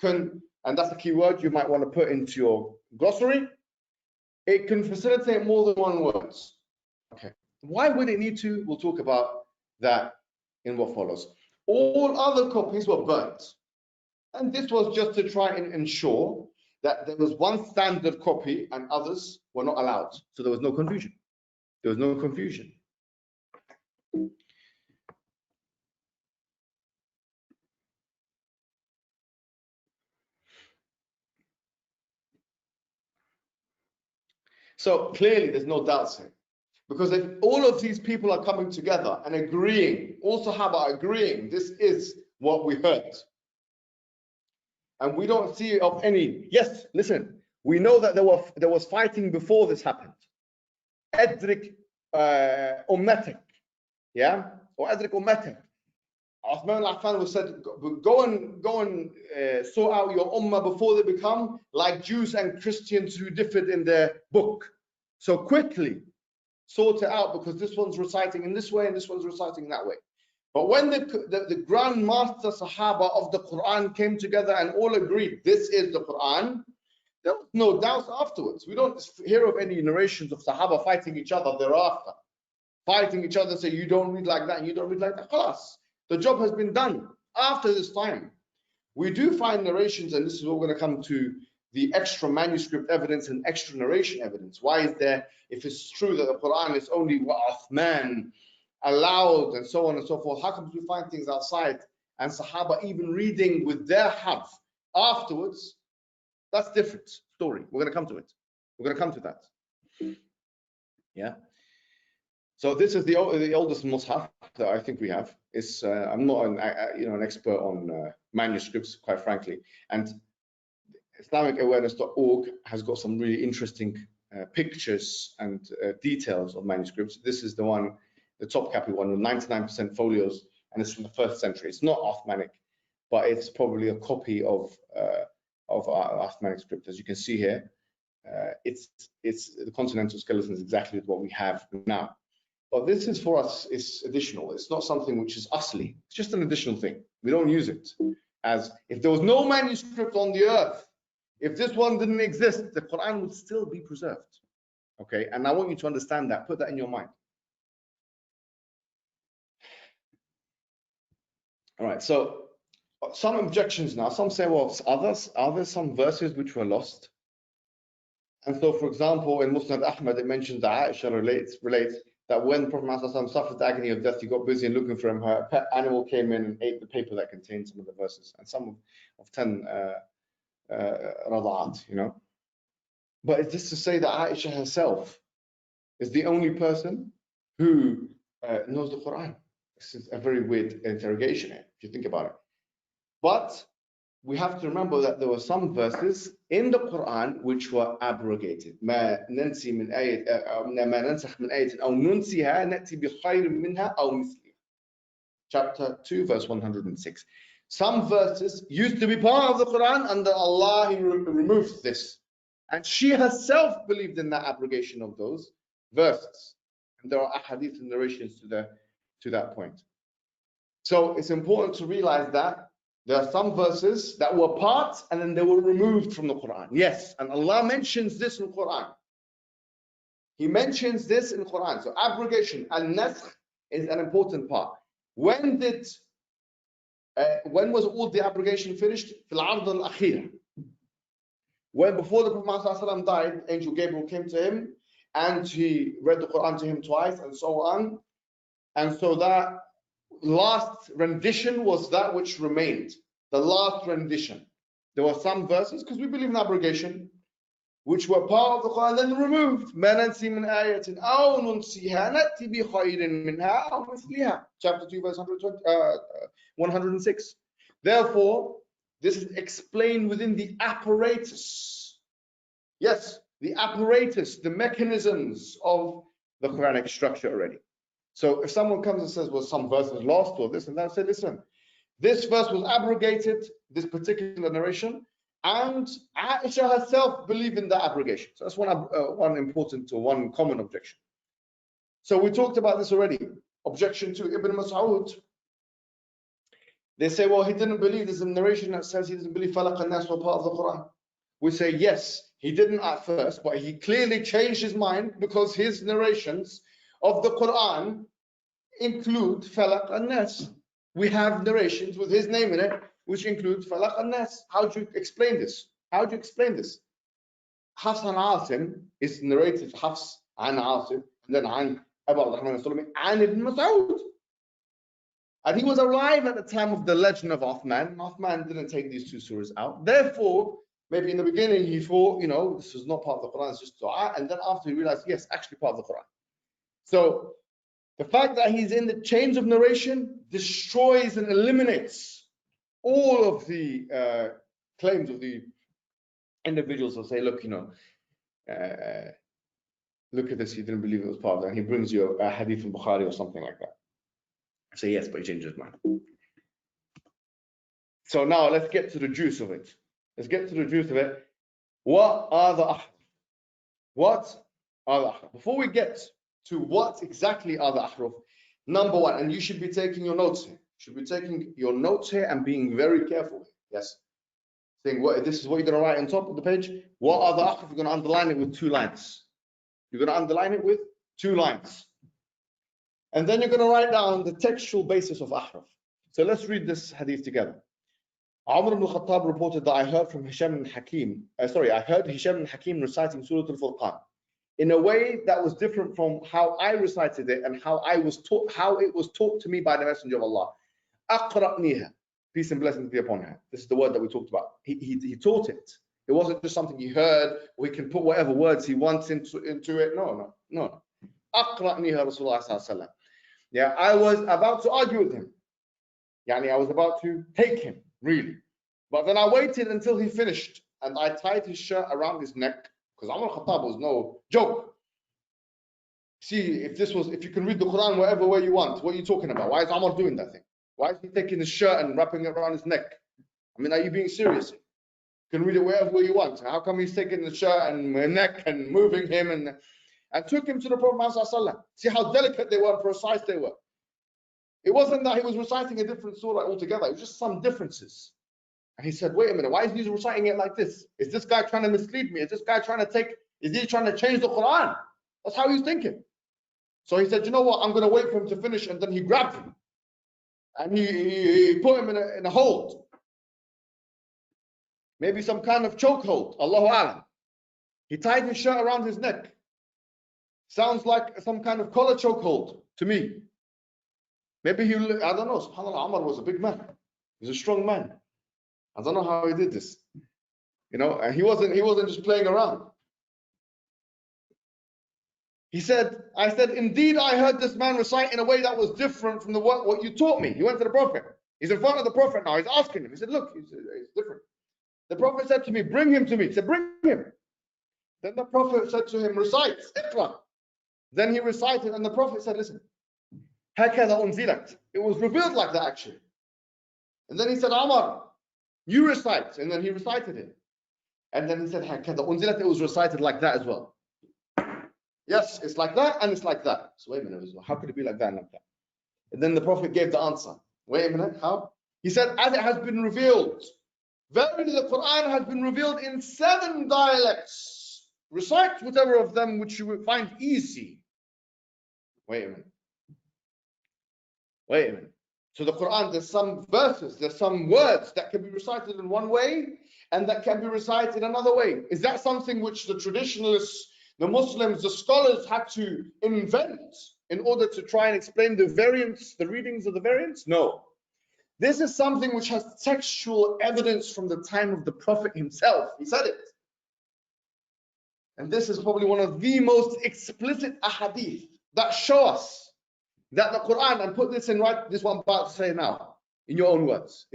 can, and that's a key word you might want to put into your glossary, it can facilitate more than one word. Okay, why would it need to? We'll talk about that in what follows. All other copies were burnt, and this was just to try and ensure that there was one standard copy and others were not allowed. So there was no confusion. There was no confusion. So clearly there's no doubts here. Because if all of these people are coming together and agreeing, all Sahaba agreeing, this is what we heard. And we don't see of any, yes, listen, we know that there was fighting before this happened. Adrik ummatik, yeah? Or adrik ummatik. Uthman al-Affan was said, go and sort out your ummah before they become like Jews and Christians who differed in their book. So quickly sort it out, because this one's reciting in this way and this one's reciting in that way. But when the Grand Master Sahaba of the Quran came together and all agreed this is the Quran, there was no doubt afterwards. We don't hear of any narrations of Sahaba fighting each other thereafter. Fighting each other, say you don't read like that and you don't read like that. Khalas. The job has been done after this time. We do find narrations, and this is what we're going to come to, the extra manuscript evidence and extra narration evidence. Why is there, if it's true that the Quran is only what Uthman allowed and so on and so forth, how come we find things outside and Sahaba even reading with their harf afterwards? That's different story. We're going to come to it. We're going to come to that. Yeah. So this is the oldest mushaf that I think we have. It's I'm not an expert on manuscripts, quite frankly, and IslamicAwareness.org has got some really interesting pictures and details of manuscripts. This is the one, the top copy one with 99% folios, and it's from the 1st century. It's not Uthmanic, but it's probably a copy of our Uthmanic script. As you can see here, it's the continental skeleton is exactly what we have now. But this is for us, it's additional. It's not something which is asli. It's just an additional thing. We don't use it. As if there was no manuscript on the earth, if this one didn't exist, the Quran would still be preserved. Okay, and I want you to understand that. Put that in your mind. All right, so some objections now. Some say, well, are there some verses which were lost? And so, for example, in Musnad Ahmad, it mentions that Aisha relates that when Prophet Muhammad suffered the agony of death, he got busy looking for him. Her pet animal came in and ate the paper that contained some of the verses, and some of 10 rada'at, you know. But is this to say that Aisha herself is the only person who knows the Quran? This is a very weird interrogation here, if you think about it. But we have to remember that there were some verses in the Quran which were abrogated. ما ننسي من آية ما ننسخ من آية أو ننسيها نأتي بخير منها أو مثلها. Chapter 2, verse 106. Some verses used to be part of the Quran, and Allah removed this. And she herself believed in that abrogation of those verses. And there are ahadith and narrations to that point. So it's important to realize that there are some verses that were part and then they were removed from the Quran. Yes, and Allah mentions this in the Quran. He mentions this in the Quran. So abrogation, al-nasakh, is an important part. When was all the abrogation finished? Fil ard al-akhir. When before the Prophet ﷺ died, Angel Gabriel came to him and he read the Quran to him twice and so on. And so that last rendition was that which remained. The last rendition. There were some verses, because we believe in abrogation, which were part of the Quran, then removed. ما ننسي من آية أو ننسيها نأتي بخير منها أو مثلها. Chapter 2, verse 106. Therefore, this is explained within the apparatus. Yes, the apparatus, the mechanisms of the Quranic structure already. So if someone comes and says, well, some verse is lost or this and that, say, listen, this verse was abrogated, this particular narration, and Aisha herself believed in the abrogation. So that's one important or one common objection. So we talked about this already. Objection to Ibn Mas'ud. They say, well, he didn't believe, there's a narration that says he doesn't believe Falaq and Nas were part of the Quran. We say, yes, he didn't at first, but he clearly changed his mind because his narrations of the Quran include Falaq and Nas. We have narrations with his name in it, which include Falaq and Nas. How do you explain this? How do you explain this? Hafs and Asim is narrated Hafs and Asim, and then An Abu Rahman al-Sulami and Ibn Mas'ud. And he was alive at the time of the legend of Uthman. Uthman didn't take these two surahs out. Therefore, maybe in the beginning he thought, you know, this was not part of the Quran, it's just dua. And then after he realized, yes, actually part of the Quran. So the fact that he's in the chains of narration destroys and eliminates all of the claims of the individuals who say, look, you know, look at this, he didn't believe it was part of that. And he brings you a hadith from Bukhari or something like that. Say yes, but he changed his mind. So now let's get to the juice of it. Let's get to the juice of it. What are the ahruf? What are the ahruf? Before we get to what exactly are the ahruf, number one, and you should be taking your notes here. You should be taking your notes here and being very careful. Yes. Saying what this is what you're going to write on top of the page. What are the ahruf? You're going to underline it with 2 lines. You're going to underline it with 2 lines. And then you're going to write down the textual basis of ahruf. So let's read this hadith together. Umar ibn Khattab reported that I heard Hisham ibn Hakim reciting Surah Al-Furqan in a way that was different from how I recited it and how it was taught to me by the Messenger of Allah. Aqra'niha, peace and blessings be upon her. This is the word that we talked about. He taught it. It wasn't just something he heard, or he can put whatever words he wants into it. No. Aqra'niha Rasulullah sallallahu alaihi wasallam. Yeah, I was about to argue with him. Yani I was about to take him, really. But then I waited until he finished and I tied his shirt around his neck, because Umar al-Khattab was no joke. See, if you can read the Quran whatever way you want, what are you talking about? Why is Umar doing that thing? Why is he taking his shirt and wrapping it around his neck? I mean, are you being serious? You can read it wherever way you want. How come he's taking the shirt and neck and moving him and took him to the Prophet Muhammad? See how delicate they were and precise they were. It wasn't that he was reciting a different surah altogether. It was just some differences. And he said, wait a minute, why is he reciting it like this? Is this guy trying to mislead me? Is this guy trying to is he trying to change the Quran? That's how he was thinking. So he said, you know what, I'm going to wait for him to finish. And then he grabbed him. And he put him in a hold. Maybe some kind of chokehold, Allahu A'lam. He tied his shirt around his neck. Sounds like some kind of collar chokehold to me. Maybe I don't know, subhanAllah, Umar was a big man. He's a strong man. I don't know how he did this. You know, and he wasn't just playing around. He said, I said, indeed, I heard this man recite in a way that was different from what you taught me. He went to the Prophet. He's in front of the Prophet now. He's asking him. He said, look, it's different. The Prophet said to me, bring him to me. He said, bring him. Then the Prophet said to him, recite, Iqra. Then he recited, and the Prophet said, listen, هكذا أنزلت. It was revealed like that, actually. And then he said, Amar, you recite. And then he recited it. And then he said, هكذا أنزلت. It was recited like that as well. Yes, it's like that and it's like that. So wait a minute, how could it be like that and like that? And then the Prophet gave the answer. Wait a minute, how? He said, as it has been revealed. Verily the Quran has been revealed in 7 dialects. Recite whatever of them which you will find easy. Wait a minute. Wait a minute. So the Quran, there's some verses, there's some words that can be recited in one way and that can be recited another way. Is that something which the traditionalists, the Muslims, the scholars had to invent in order to try and explain the variants, the readings of the variants? No. This is something which has textual evidence from the time of the Prophet himself. He said it. And this is probably one of the most explicit ahadith that show us that the Quran, and put this in right, this one I'm about to say now, in your own words,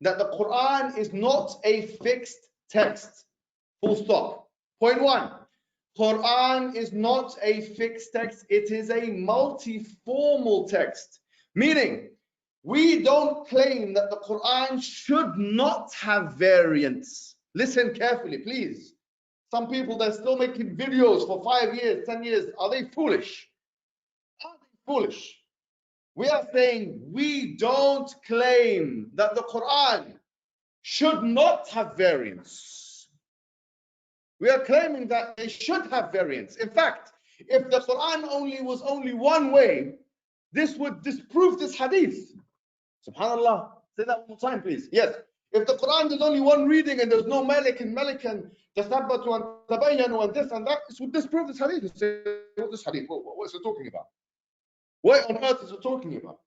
that the Quran is not a fixed text. Full stop. Point 1, Quran is not a fixed text, it is a multiformal text. Meaning, we don't claim that the Quran should not have variants. Listen carefully, please. Some people, they're still making videos for 5 years, 10 years. Are they foolish? Are they foolish? We are saying we don't claim that the Quran should not have variants. We are claiming that they should have variants. In fact, if the Quran was only one way, this would disprove this hadith. Subhanallah. Say that one more time, please. Yes. If the Quran is only one reading and there's no malik and tathabbatu and tabayyanu and this and that, this would disprove this hadith. Say, what this hadith? What is it talking about? What on earth is it talking about?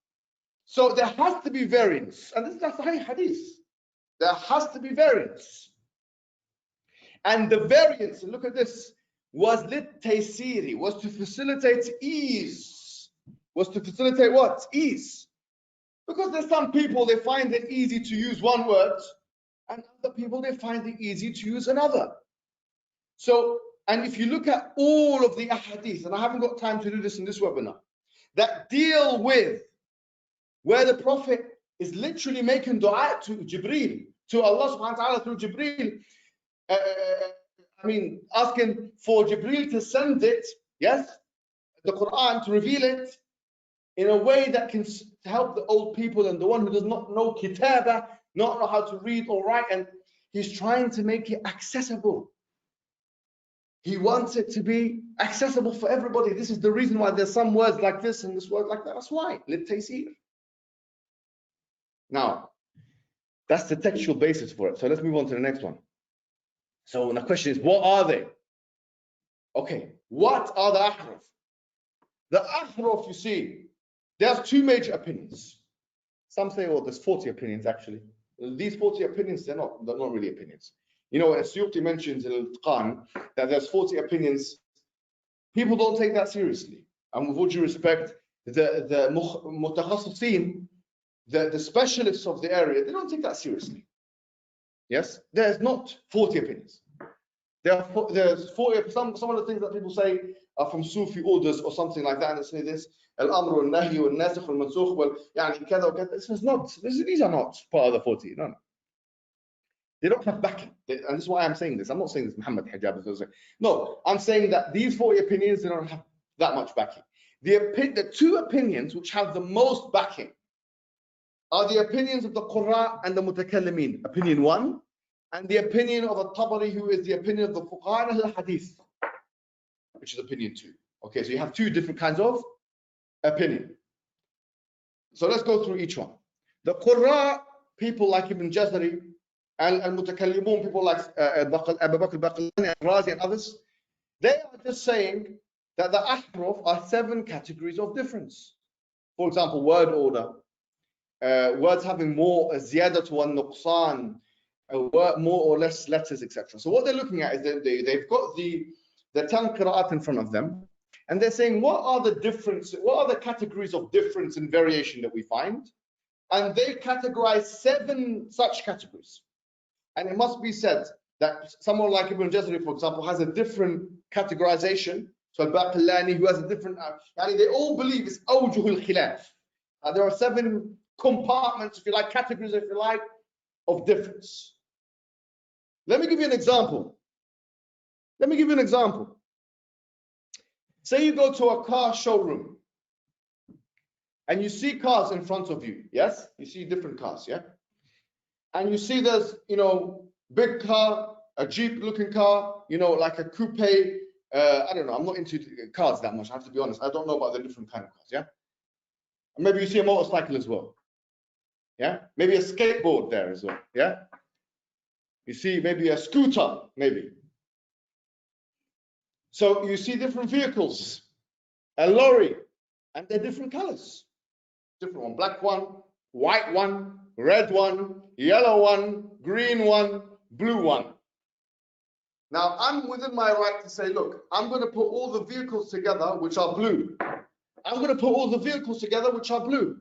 So there has to be variants. And this is a Sahih hadith. There has to be variants. And the variance, look at this, was lit taysiri, was to facilitate ease. Was to facilitate what? Ease. Because there's some people, they find it easy to use one word, and other people, they find it easy to use another. So, and if you look at all of the ahadith, and I haven't got time to do this in this webinar, that deal with where the Prophet is literally making dua to Jibreel, to Allah subhanahu wa ta'ala through Jibreel, asking for Jibreel to send it, yes, the Quran, to reveal it in a way that can help the old people and the one who does not know kitaba, not know how to read or write, and he's trying to make it accessible. He wants it to be accessible for everybody. This is the reason why there's some words like this and this word like that. That's why. Lit-taysir. Now, that's the textual basis for it. So let's move on to the next one. So the question is, what are they? Okay, what are the ahruf? The ahruf, you see, there's 2 major opinions. Some say, oh, there's 40 opinions actually. These 40 opinions, they're not really opinions. You know, as Suyuti mentions in Al-Qur'an, that there's 40 opinions. People don't take that seriously. And with all due respect, the mutakhasisin, the specialists of the area, they don't take that seriously. Yes, there's not 40 opinions. There's 40. Some of the things that people say are from Sufi orders or something like that, and they say this al-amr wal-nahy wal-nasikh wal-mansukh yani kada kada. This is not. These are not part of the 40. No. They don't have backing, and this is why I'm saying this. I'm not saying this Muhammad Hijab is saying. No, I'm saying that these 40 opinions, they don't have that much backing. The two opinions which have the most backing are the opinions of the Qur'an and the Mutakallimin. Opinion 1, and the opinion of At-Tabari, who is the opinion of the Fuqaha and al-Hadith, which is opinion 2. Okay, so you have two different kinds of opinion. So let's go through each one. The Qur'an, people like Ibn Jazari, and Mutakallimun, people like Abu Bakr al-Baqillani, Razi and others, they are just saying that the ahruf are 7 categories of difference. For example, word order, words having more ziyadatu wa nuqsan, more or less letters, etc. So what they're looking at is they've got the 10 qira'at in front of them, and they're saying what are the categories of difference and variation that we find, and they categorize 7 such categories. And it must be said that someone like Ibn Jazari, for example, has a different categorization. So Al-Baqillani, who has a different, they all believe it's awjuhul khilaf. There are 7 compartments, if you like, categories, if you like, of difference. Let me give you an example. Say you go to a car showroom and you see cars in front of you. Yes, you see different cars. Yeah. And you see there's, big car, a Jeep looking car, like a coupe. I don't know, I'm not into cars that much, I have to be honest. I don't know about the different kind of cars, yeah? And maybe you see a motorcycle as well, yeah? Maybe a skateboard there as well, yeah? You see maybe a scooter, maybe. So you see different vehicles, a lorry, and they're different colors. Different one, black one, white one, red one, yellow one, green one, blue one. Now, I'm within my right to say, look, I'm going to put all the vehicles together which are blue. I'm going to put all the vehicles together which are blue.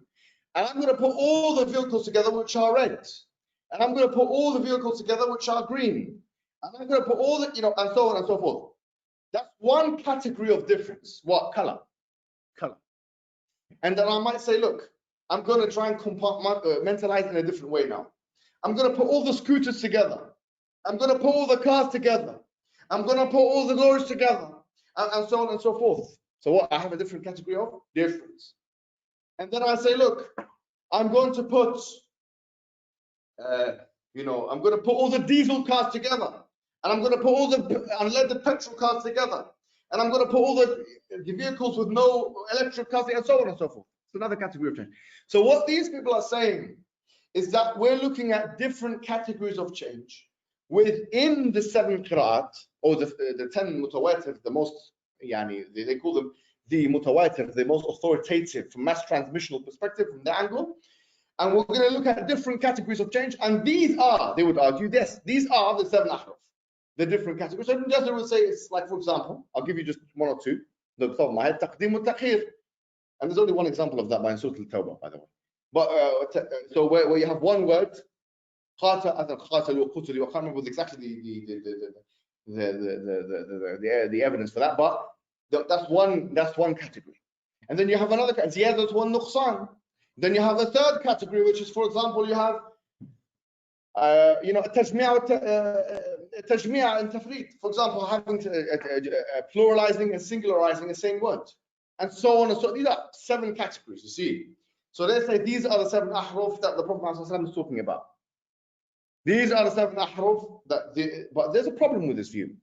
And I'm going to put all the vehicles together which are red. And I'm going to put all the vehicles together which are green. And I'm going to put all the, and so on and so forth. That's one category of difference. What? Color. Color. And then I might say, look, I'm going to try and compartmentalize in a different way now. I'm going to put all the scooters together. I'm going to put all the cars together. I'm going to put all the lorries together, and so on and so forth. So what? I have a different category of difference. And then I say, look, I'm going to put, I'm going to put all the diesel cars together, and I'm going to put all the unleaded petrol cars together, and I'm going to put all the vehicles with no electric cars, and so on and so forth. It's another category of change. So what these people are saying is that we're looking at different categories of change within the 7 qira'at, or the 10 mutawatir, the most, they call them the mutawatir, the most authoritative from mass transmissional perspective, from the angle. And we're going to look at different categories of change. And these are, they would argue, yes, these are the 7 ahruf, the different categories. So just would say it's like, for example, I'll give you just 1 or 2, the top of my head, taqdeem wa ta'khir. And there's only one example of that by Surah Al-Tawbah, by the way. But so where you have one word, qatalu qutlu, I can't remember exactly the evidence for that, but that's one category. And then you have another ziyadatu wa nuqsan. Then you have a third category, which is, for example, you have tajmi'a and tafreed. For example, having pluralizing and singularizing the same word, and so on and so. These are 7 categories, you see. So they say these are the 7 ahruf that the Prophet ﷺ is talking about. These are the 7 ahruf but there's a problem with this view.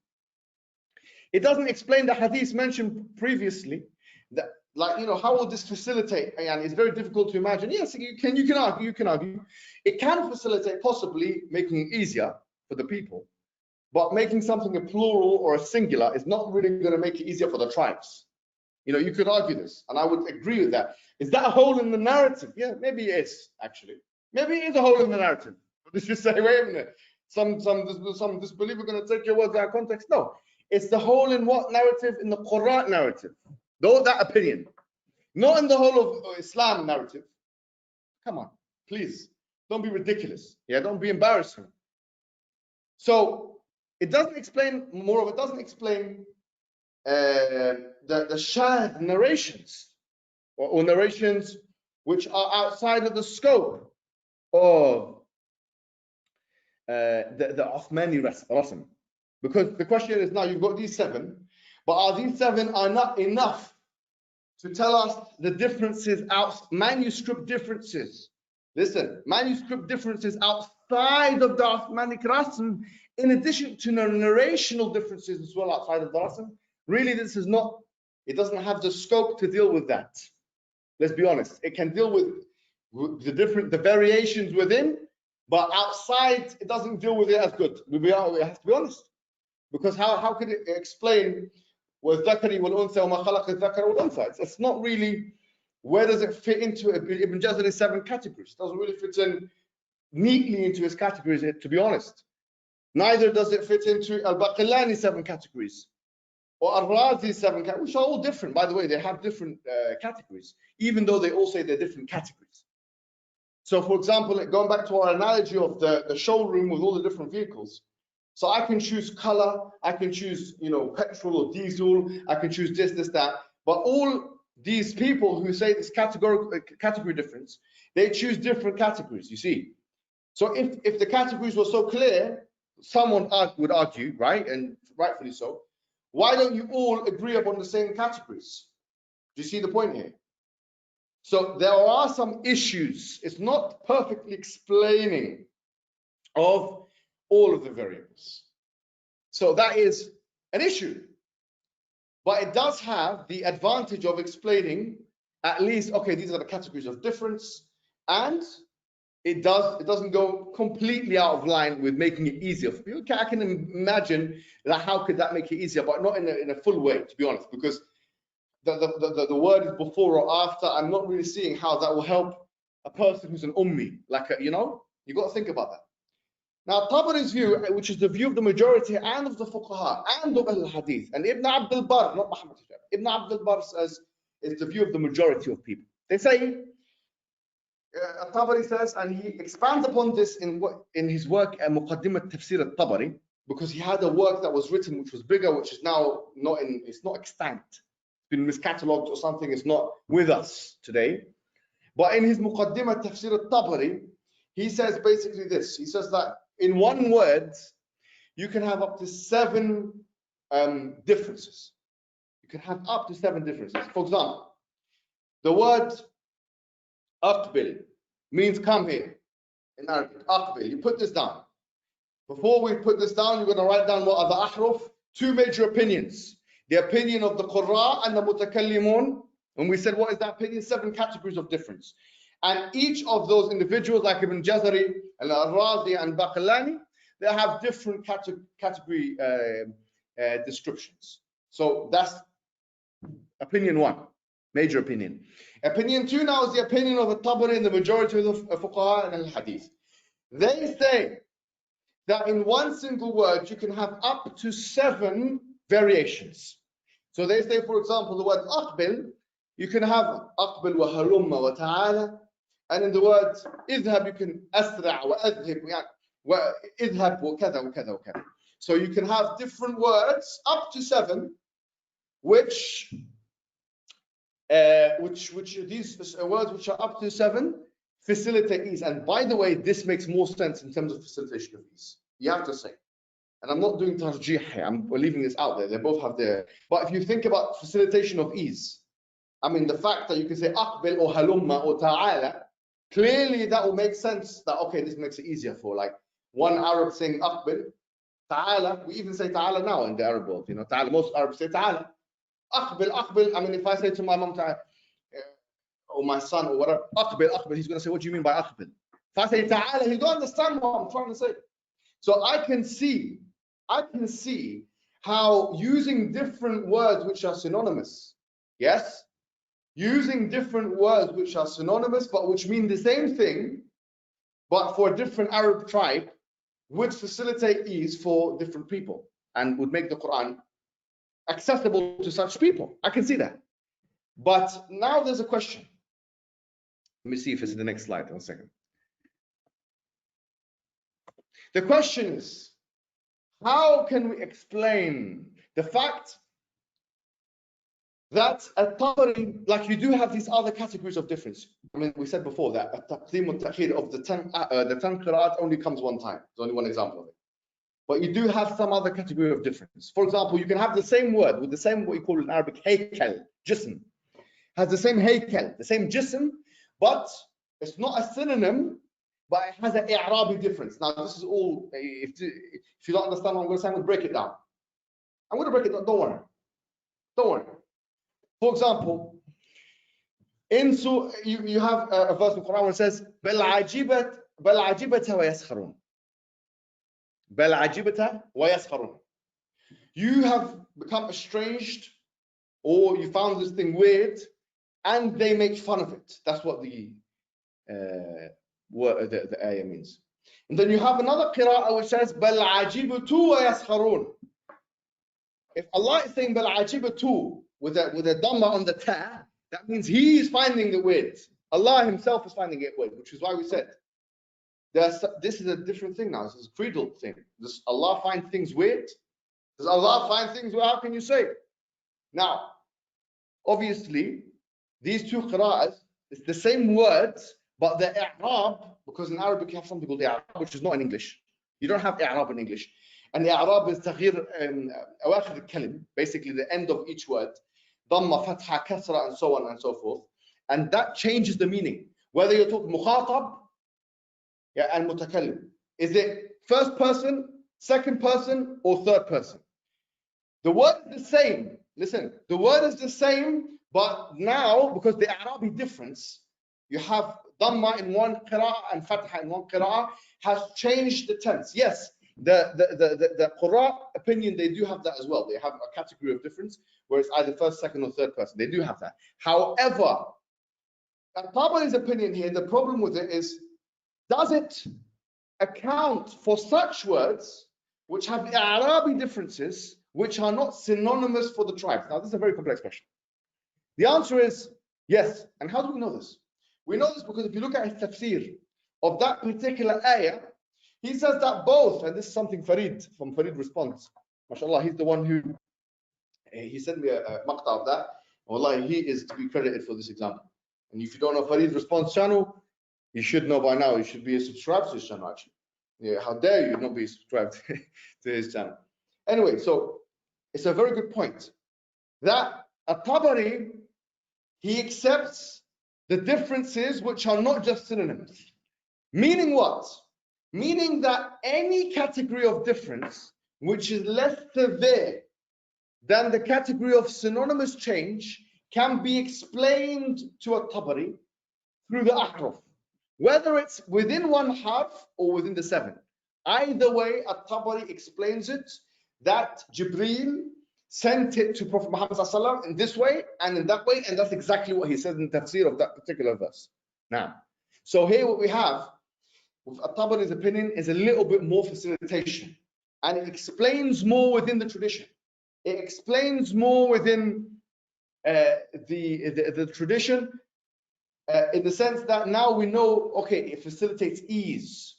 It doesn't explain the hadith mentioned previously. That, how will this facilitate? And it's very difficult to imagine. Yes, you can argue. It can facilitate, possibly making it easier for the people, but making something a plural or a singular is not really going to make it easier for the tribes. You could argue this, and I would agree with that. Is that a hole in the narrative? Yeah, maybe it is, actually. Maybe it is a hole in the narrative. But if you say, wait a minute, some disbeliever are going to take your words out of context. No, it's the hole in what narrative? In the Qur'an narrative. Though that opinion. Not in the whole of Islam narrative. Come on, please. Don't be ridiculous. Yeah, don't be embarrassing. So it doesn't explain, moreover, it doesn't explain the shad narrations or narrations which are outside of the scope of the Uthmani Rasm. Because the question is, now you've got these 7, but are these 7 are not enough to tell us the differences manuscript differences? Listen, manuscript differences outside of the Uthmanic Rasm, in addition to narrational differences as well outside of the Rasm. Really, this is not, it doesn't have the scope to deal with that. Let's be honest. It can deal with the variations within, but outside, it doesn't deal with it as good. We have to be honest. Because how could it explain وَالذَّكَرِ وَالْأُنْثَى وَمَا خَلَقَ الذَّكَرَ وَالْأُنْثَى? It's not really, where does it fit into Ibn Jazari's 7 categories? It doesn't really fit in neatly into his categories, to be honest. Neither does it fit into Al-Baqillani's 7 categories or Al-Razi's 7 categories, which are all different. By the way, they have different categories, even though they all say they're different categories. So, for example, going back to our analogy of the showroom with all the different vehicles. So I can choose color, I can choose, petrol or diesel, I can choose this, that. But all these people who say this category difference, they choose different categories, you see. So if the categories were so clear, someone would argue, right, and rightfully so, why don't you all agree upon the same categories? Do you see the point here? So there are some issues. It's not perfectly explaining of all of the variables. So that is an issue. But it does have the advantage of explaining at least, okay, these are the categories of difference, and it doesn't go completely out of line with making it easier for people. I can imagine that how could that make it easier, but not in a full way, to be honest, because the word is before or after. I'm not really seeing how that will help a person who's an ummi, like you've got to think about that. Now, Tabari's view, which is the view of the majority and of the fuqaha and of al-hadith, and Ibn Abd al-Barr, not Muhammad Hijab, Ibn Abd al-Barr says it's the view of the majority of people. They say, Tabari says, and he expands upon this in his work, Muqaddimat Tafsir al-Tabari, because he had a work that was written which was bigger, which is now it's not extant. It's been miscatalogued or something, it's not with us today. But in his Muqaddimat Tafsir al-Tabari, he says basically this. He says that in one word, you can have up to 7 differences. You can have up to 7 differences. For example, the word aqbil means come here in Arabic. Aqbil, you put this down. Before we put this down, you're going to write down what are the ahruf. 2 major opinions. The opinion of the Qur'an and the mutakallimun. And we said, what is that opinion? 7 categories of difference. And each of those individuals, like Ibn Jazari, Al-Razi, and Baqillani, they have different category descriptions. So that's opinion 1, major opinion. Opinion 2 now is the opinion of the Tabari and the majority of the Fuqaha and Al-Hadith. They say that in one single word, you can have up to 7 variations. So they say, for example, the word aqbil, you can have aqbil wa halumma wa ta'ala. And in the word idhab, you can asra' wa adhib wa idhab wa kada wa kada wa kada. So you can have different words up to 7, which these words which are up to 7 facilitate ease. And by the way, this makes more sense in terms of facilitation of ease. You have to say. And I'm not doing tarjih here, I'm leaving this out there. They both have their. But if you think about facilitation of ease, I mean, the fact that you can say aqbil or halumma or ta'ala, clearly that will make sense that, okay, this makes it easier for like one Arab saying aqbil, ta'ala. We even say ta'ala now in the Arab world, ta'ala. Most Arabs say ta'ala. Aqbil. I mean, if I say to my mom, or my son or whatever, aqbil, he's going to say, what do you mean by aqbil? If I say ta'ala, he don't understand what I'm trying to say. So I can see how using different words which are synonymous, yes, using different words which are synonymous but which mean the same thing, but for a different Arab tribe, would facilitate ease for different people and would make the Quran accessible to such people. I can see that. But now there's a question. Let me see if it's in the next slide. 1 second. The question is, How can we explain the fact that at-Tabari, like you do have these other categories of difference? I mean, we said before that at-Taqdeem wa-Ta'khir of the 10 qira'at only comes one time. There's only one example of it. But you do have some other category of difference. For example, you can have the same word with the same, what you call in Arabic, haykel, jism. Has the same haykel, the same jism, but it's not a synonym, but it has an i'rabi difference. Now, this is all, if you don't understand what I'm going to say, I'm going to break it down. I'm going to break it down, don't worry. Don't worry. For example, you have a verse in the Quran where it says, بَلْ عَجِبَتَ وَيَسْخَرُونَ. بَلْ عَجِبَتَ وَيَسْخَرُونَ. You have become estranged, or you found this thing weird, and they make fun of it. That's what the ayah means. And then you have another qira'ah which says, بَلْ عَجِبْتُ وَيَسْخَرُونَ. If Allah is saying بَلْ عَجِبْتُ with a dhamma on the ta, that means He is finding it weird. Allah Himself is finding it weird, which is why we said, this is a different thing now. This is a creedal thing. Does Allah find things weird? Does Allah find things weird? How can you say? Now, obviously, these two qira'ahs, it's the same words, but the i'rab, because in Arabic you have something called i'rab, which is not in English. You don't have i'rab in English. And the i'rab is تغيير أواخر الكلم, basically the end of each word, dhamma, fatha, kasra, and so on and so forth. And that changes the meaning. Whether you're talking mukhatab, and mutakallim. Is it first person, second person, or third person? The word is the same. Listen, the word is the same, but now, because the Arabi difference, you have dhamma in one qira'ah and fatha in one qira'ah, has changed the tense. Yes, the Qur'an opinion, they do have that as well. They have a category of difference where it's either first, second, or third person. They do have that. However, at-Tabari's opinion here, the problem with it is, does it account for such words which have Arabi differences which are not synonymous for the tribes? Now, this is a very complex question. The answer is yes. And how do we know this? We know this because if you look at his tafsir of that particular ayah, he says that both, and this is something Farid from Farid Response, mashallah, he's the one who, he sent me a maqta of that. Wallahi, he is to be credited for this example. And if you don't know Farid Response channel, you should know by now. You should be subscribed to his channel, actually. Yeah, how dare you not be subscribed to his channel? Anyway, so it's a very good point that at-Tabari, he accepts the differences which are not just synonyms. Meaning what? Meaning that any category of difference which is less severe than the category of synonymous change can be explained to at-Tabari through the ahruf. Whether it's within one harf or within the seven. Either way, at-Tabari explains it that Jibreel sent it to Prophet Muhammad ﷺ in this way and in that way, and that's exactly what he said in the tafsir of that particular verse. Now, so here what we have with at-Tabari's opinion is a little bit more facilitation, and it explains more within the tradition. It explains more within the tradition, in the sense that now we know, okay, it facilitates ease.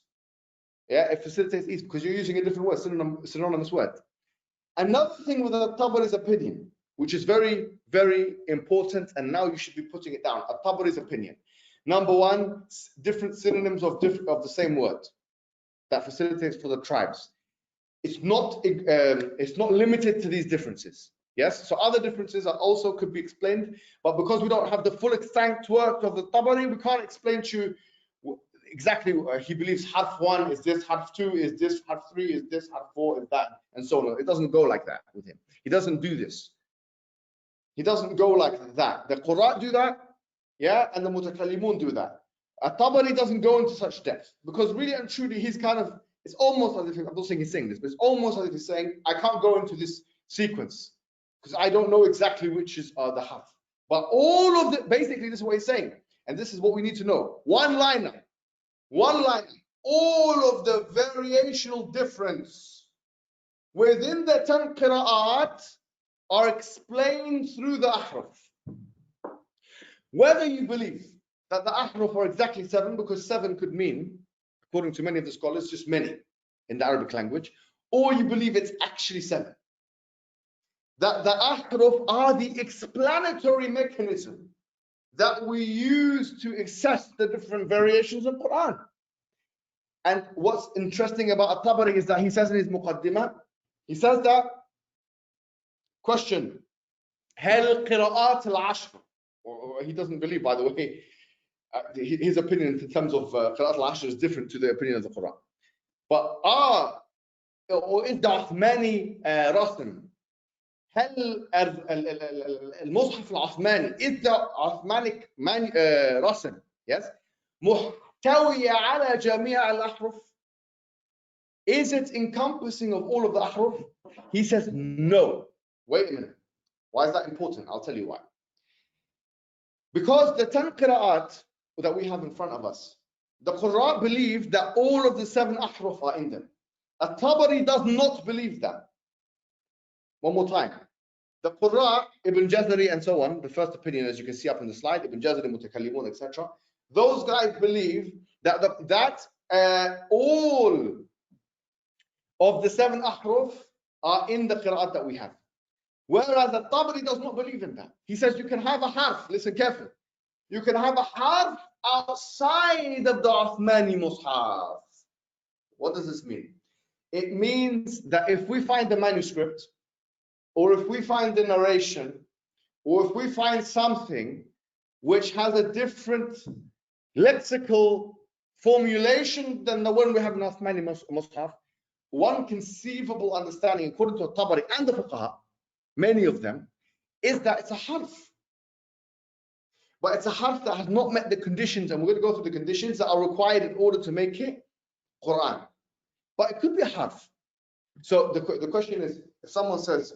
Yeah, it facilitates ease because you're using a different word, synonymous word. Another thing with at-Tabari's opinion, which is very, very important, and now you should be putting it down. At-Tabari's opinion. Number one, different synonyms of the same word that facilitates for the tribes. It's not limited to these differences. Yes, so other differences are also could be explained, but because we don't have the full extent work of the Tabari, we can't explain to you exactly. He believes harf 1 is this, harf 2 is this, harf 3 is this, harf 4 is that, and so on. It doesn't go like that with him. He doesn't do this. He doesn't go like that. The Qur'an do that, yeah, and the Mutakallimun do that. At-Tabari doesn't go into such depth because really and truly he's kind of, it's almost as if, I'm not saying he's saying this, but it's almost as if he's saying, I can't go into this sequence because I don't know exactly which is the harf. But all of the, basically this is what he's saying, and this is what we need to know. One liner, all of the variational difference within the 10 qira'at are explained through the ahruf. Whether you believe that the ahruf are exactly 7, because 7 could mean, according to many of the scholars, just many in the Arabic language, or you believe it's actually 7. That the ahruf are the explanatory mechanism that we use to assess the different variations of Quran. And what's interesting about At-Tabari is that he says in his Muqaddimah, he says that, question, هل قراءات العشر, or he doesn't believe, by the way, his opinion in terms of قراءات العشر is different to the opinion of the Quran. But or is the Uthmani رسم? هل المصحف العثماني is the Uthmanic رسم, yes, محتوي على جميع الأحرف? Is it encompassing of all of the ahruf? He says no. Wait a minute. Why is that important? I'll tell you why. Because the 10 qira'at that we have in front of us, the Qur'an believe that all of the 7 ahruf are in them. At-Tabari does not believe that. One more time. The Qur'an, Ibn Jazari and so on, the first opinion, as you can see up in the slide, Ibn Jazari, Mutakallimun, etc. Those guys believe that all of the 7 ahruf are in the qira'at that we have. Whereas the Tabari does not believe in that. He says you can have a harf, listen carefully. You can have a harf outside of the Uthmani Mus'haf. What does this mean? It means that if we find the manuscript, or if we find the narration, or if we find something which has a different lexical formulation than the one we have in Uthmani Mus'haf, one conceivable understanding, according to Tabari and the Fuqaha, many of them, is that it's a harf. But it's a harf that has not met the conditions, and we're going to go through the conditions that are required in order to make it Quran. But it could be a harf. So the question is, if someone says,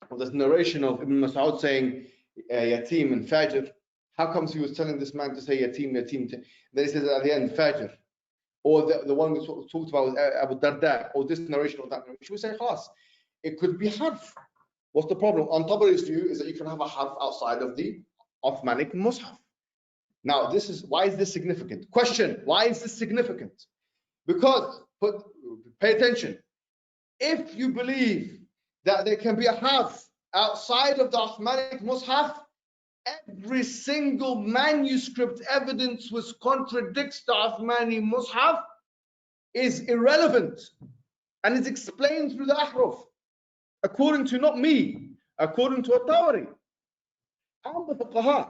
well, there's narration of Ibn Mas'ud saying yatim and fajr, how comes he was telling this man to say yatim, yatim? Then he says at the end, fajr. Or the one we talked about was Abu Darda, or this narration or that narration. We say, khas, it could be harf. What's the problem? On Tabari's view is that you can have a harf outside of the Uthmanic Mus'haf. Now, why is this significant? Question, why is this significant? Because, pay attention, if you believe that there can be a harf outside of the Uthmanic Mus'haf, every single manuscript evidence which contradicts the Uthmani Mus'haf is irrelevant and is explained through the ahruf, according to not me, according to At-Tabari and the Fuqaha.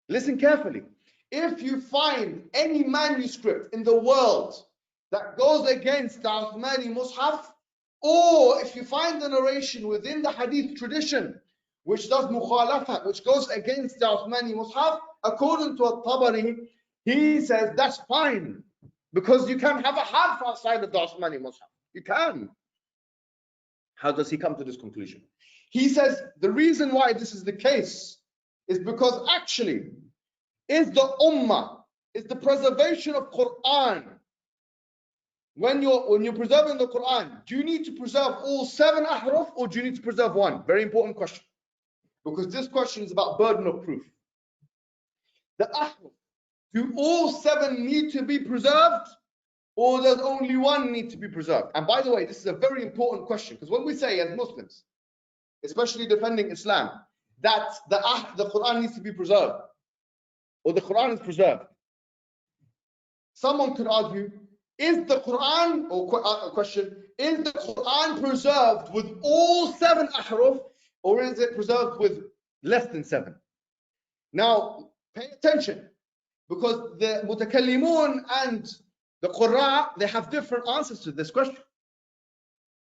Listen carefully. If you find any manuscript in the world that goes against the Uthmani Mus'haf, or if you find a narration within the hadith tradition which does mukhalafat, which goes against the Uthmani Mus'haf, according to At-Tabari, he says that's fine, because you can have a harf outside of the Uthmani Mus'haf. You can. How does he come to this conclusion? He says the reason why this is the case is because actually is the ummah, is the preservation of Qur'an. When you're preserving the Qur'an, do you need to preserve all 7 ahruf, or do you need to preserve 1? Very important question. Because this question is about burden of proof. The ahruf, do all 7 need to be preserved, or does only 1 need to be preserved? And by the way, this is a very important question, because when we say as Muslims, especially defending Islam, that the Quran needs to be preserved, or the Quran is preserved, someone could argue, is the Quran, or question, is the Quran preserved with all 7 ahruf, or is it preserved with less than 7? Now, pay attention, because the Mutakallimun and the Qur'an, they have different answers to this question.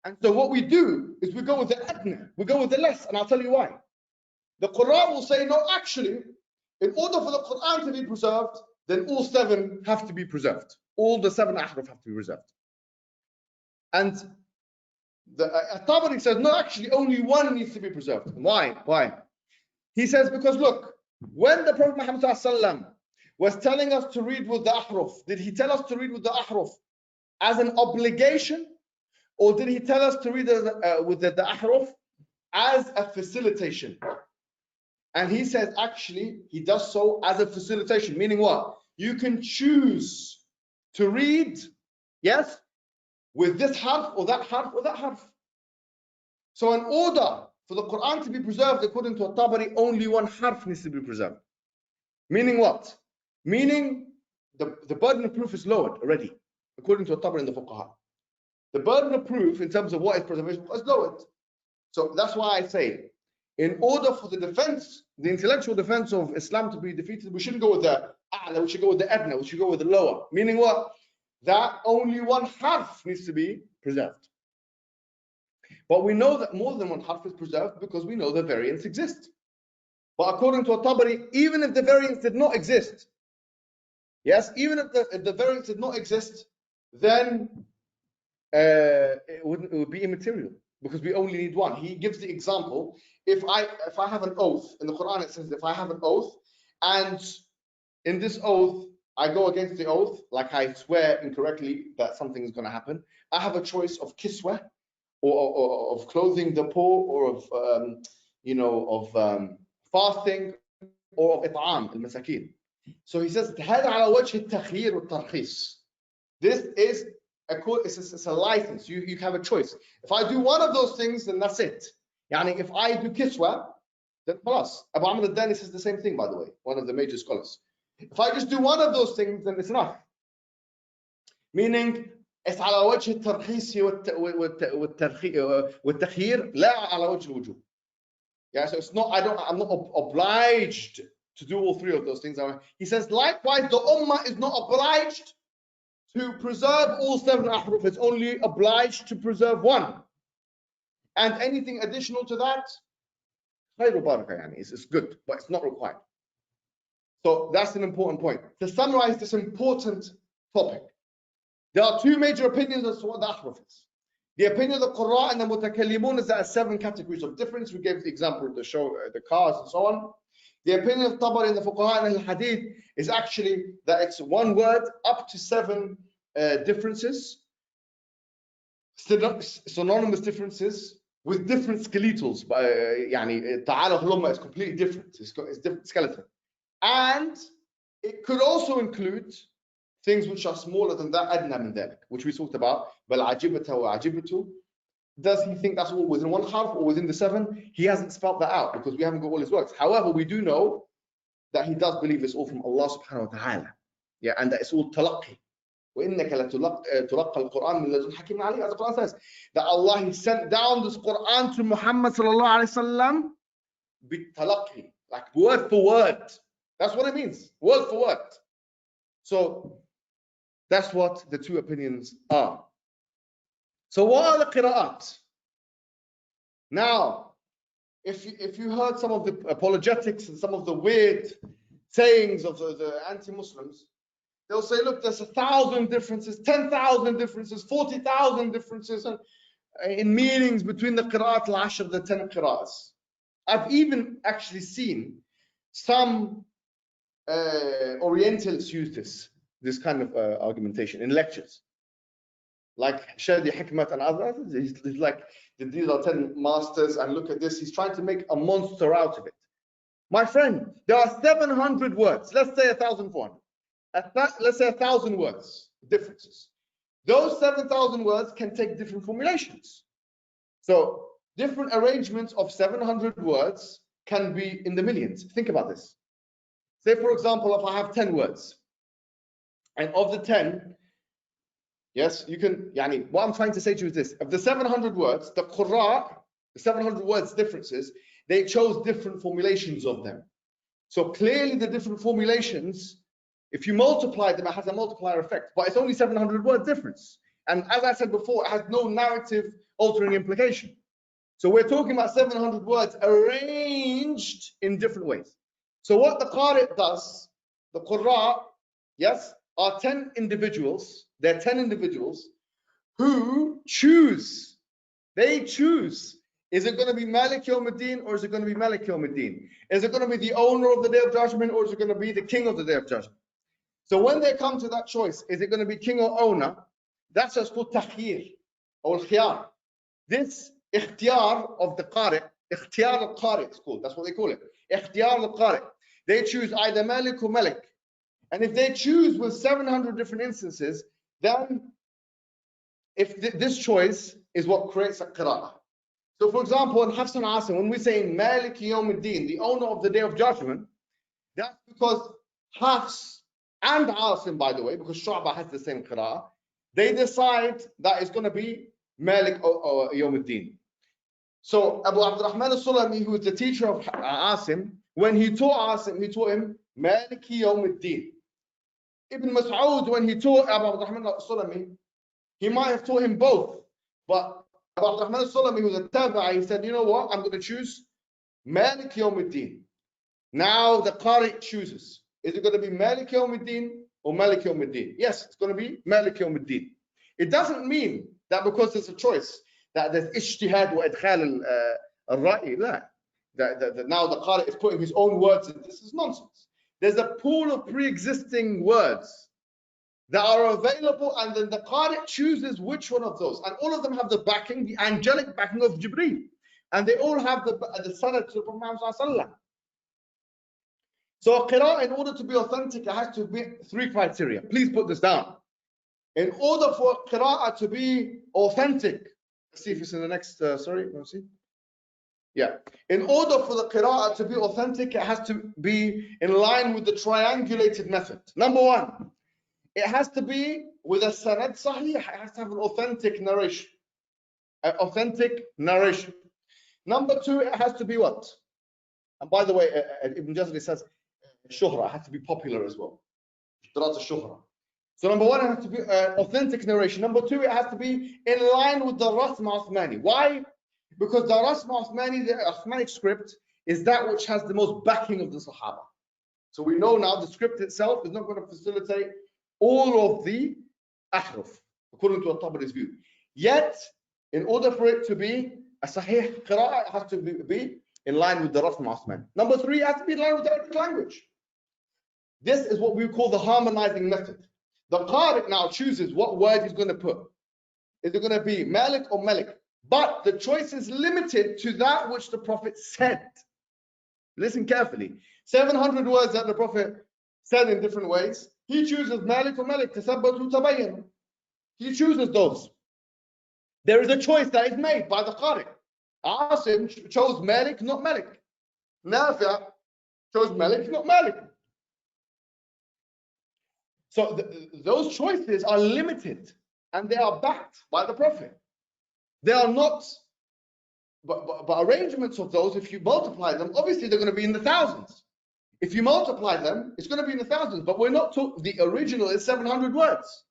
And so what we do is we go with the adna, we go with the less, and I'll tell you why. The Qur'an will say, no, actually, in order for the Qur'an to be preserved, then all 7 have to be preserved. All the 7 ahruf have to be preserved. And the At-Tabari says, no, actually, only 1 needs to be preserved. Why? Why? He says, because look, when the Prophet Muhammad ﷺ was telling us to read with the ahruf, did he tell us to read with the ahruf as an obligation, or did he tell us to read with the ahruf as a facilitation? And he says, actually, he does so as a facilitation, meaning what? You can choose to read, yes, with this harf or that harf or that harf. So in order for the Quran to be preserved according to At-Tabari, only one harf needs to be preserved. Meaning what? Meaning the burden of proof is lowered already, according to At-Tabari and the Fuqaha. The burden of proof in terms of what is preservation is lowered. So that's why I say, in order for the defense, the intellectual defense of Islam to be defeated, we shouldn't go with the a'la, we should go with the adna, we should go with the lower. Meaning what? That only one harf needs to be preserved. But we know that more than one harf is preserved because we know the variants exist. But according to At-Tabari, even if the variants did not exist, yes, even if the variants did not exist, then it would be immaterial because we only need one. He gives the example: if I have an oath in the Quran, it says if I have an oath, and in this oath I go against the oath, like I swear incorrectly that something is going to happen, I have a choice of kiswa, or of clothing the poor, or of fasting, or of it'am al-masakin. So he says, هذا على وجه التخيير والترخيص. This is it's a license. You have a choice. If I do one of those things, then that's it. Yani if I do kiswa, then خلاص. Abu Amr al-Dani says the same thing, by the way, one of the major scholars. If I just do one of those things, then it's enough. Meaning, it's على وجه الترخيص والتخيير لا على وجه الوجوب. Yeah, so it's not, I'm not obliged to do all three of those things. He says, likewise, the ummah is not obliged to preserve all 7 ahruf. It's only obliged to preserve one. And anything additional to that, it's good, but it's not required. So that's an important point. To summarize this important topic, there are 2 major opinions as to what the ahruf is. The opinion of the Qur'an and the Mutakallimun is that there are 7 categories of difference. We gave the example of the cars and so on. The opinion of Tabari and the Fuqaha and al-Hadith is actually that it's one word up to 7 differences, synonymous differences with different skeletals. Ta'ala hulumma is completely different. It's different skeleton. And it could also include things which are smaller than that, adna min dhalik, which we talked about. Bal ajibata wa ajibatu. Does he think that's all within one harf or within the 7? He hasn't spelled that out because we haven't got all his works. However, we do know that he does believe it's all from Allah subhanahu wa ta'ala. Yeah, and that it's all talaqqi. وَإِنَّكَ لَتُلَقَّى الْقُرْآنَ مِنْ لَدُنْ حَكِيمٍ عَلِيمٍ. As the Quran says, that Allah, He sent down this Quran to Muhammad sallallahu alayhi wa sallam بِالتَّلَقِّي, like word for word. That's what it means, word for word. So that's what the 2 opinions are. So what are the qira'at? Now, if you heard some of the apologetics and some of the weird sayings of the anti-Muslims, they'll say, look, there's 1,000 differences, 10,000 differences, 40,000 differences in meanings between the qira'at al-ashr, the 10 qira'ats. I've even actually seen some Orientalists use this kind of argumentation in lectures. Like Shadi Hikmat and others, he's like, these are 10 masters, and look at this, he's trying to make a monster out of it. My friend, there are 700 words, let's say 1,400. Let's say 1,000 words, differences. Those 7,000 words can take different formulations. So different arrangements of 700 words can be in the millions. Think about this. Say, for example, if I have 10 words, and of the 10, yes, you can, what I'm trying to say to you is this: of the 700 words, the Qur'an, the 700 words differences, they chose different formulations of them. So clearly the different formulations, if you multiply them, it has a multiplier effect, but it's only 700 words difference. And as I said before, it has no narrative altering implication. So we're talking about 700 words arranged in different ways. So what the Qari does, the Qur'an, yes, are 10 individuals. They're 10 individuals who choose. They choose. Is it going to be Malik Yawm al-Din, or is it going to be Malik Yawm al-Din? Is it going to be the owner of the Day of Judgment, or is it going to be the king of the Day of Judgment? So when they come to that choice, is it going to be king or owner? That's what's called takhir or khiyar. This ikhtiyar of the Qari, ikhtiyar al-Qari it's called. That's what they call it. Ikhtiyar al-Qari. They choose either Malik or Malik. And if they choose with 700 different instances, then if this choice is what creates a qira'ah. So for example, in Hafs and Asim, when we say Malik Yawm al-Din, the owner of the day of judgment, that's because Hafs and Asim, by the way, because Shu'bah has the same qira'ah, they decide that it's going to be Malik or Yawm al-Din. So Abu Abdurrahman al-Sulami, who is the teacher of Asim, when he taught Asim, he taught him Malik Yawm al-Din. Ibn Mas'ud, when he taught Abu Abdurrahman al-Sulami, he might have taught him both. But Abu Abdurrahman al-Sulami, who's a tabi'i, he said, you know what, I'm going to choose Malik Yawm al-Din. Now the Qari chooses. Is it going to be Malik Yawm al-Din or Malik Yawm al-Din? Yes, it's going to be Malik Yawm al-Din. It doesn't mean that because there's a choice that there's ijtihad wa idkhal al-ra'i. That now the Qari is putting his own words in. This is nonsense. There's a pool of pre-existing words that are available, and then the Qari chooses which one of those. And all of them have the backing, the angelic backing of Jibreel. And they all have the sanad to the Prophet Muhammad. So a qira'ah, in order to be authentic, it has to be 3 criteria. Please put this down. In order for a qira'ah to be authentic, let's see if it's in the next, sorry, let's see. Yeah. In order for the qira'ah to be authentic, it has to be in line with the triangulated method. Number 1, it has to be with a sanad sahih. It has to have an authentic narration. Number 2, it has to be what? And by the way, Ibn Jazari says, shuhra has to be popular as well. So number 1, it has to be authentic narration. Number 2, it has to be in line with the Rasm Uthmani. Why? Because the Rasm Uthmani, the Uthmanic script, is that which has the most backing of the Sahaba. So we know now the script itself is not going to facilitate all of the ahruf, according to At-Tabari's view. Yet, in order for it to be a sahih qira'ah, it has to be in line with the Rasm Uthmani. Number 3, it has to be in line with the Arabic language. This is what we call the harmonizing method. The Qari now chooses what word he's going to put. Is it going to be Malik or Malik? But the choice is limited to that which the Prophet said. Listen carefully. 700 words that the Prophet said in different ways. He chooses Malik or Malik. Tasabbatu tabayyan. He chooses those. There is a choice that is made by the Qari. Asim chose Malik, not Malik. Nafi' chose Malik, not Malik. So those choices are limited, and they are backed by the Prophet. They are not, but arrangements of those, if you multiply them, obviously they're going to be in the thousands. If you multiply them, it's going to be in the thousands. But we're not talking. The original is 700 words,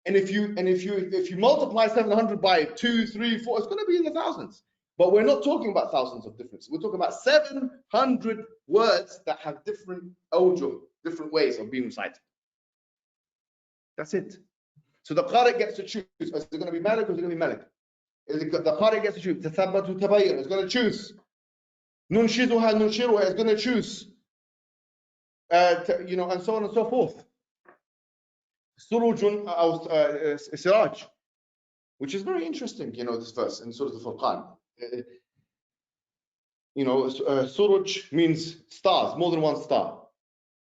and if you multiply 700 by 2, 3, 4, it's going to be in the thousands. But we're not talking about thousands of differences. We're talking about 700 words that have different awjuh, different ways of being recited. That's it. So the Qari gets to choose. Is it going to be Malik or is it going to be Malik? The Qari gets to choose. Tathabbatu tabayyan is going to choose. Nunshiduha nunshiruha is going to choose. You know, and so on and so forth. Surujun Siraj, which is very interesting, you know, this verse in Surah Al-Furqan. You know, Suruj means stars, more than one star.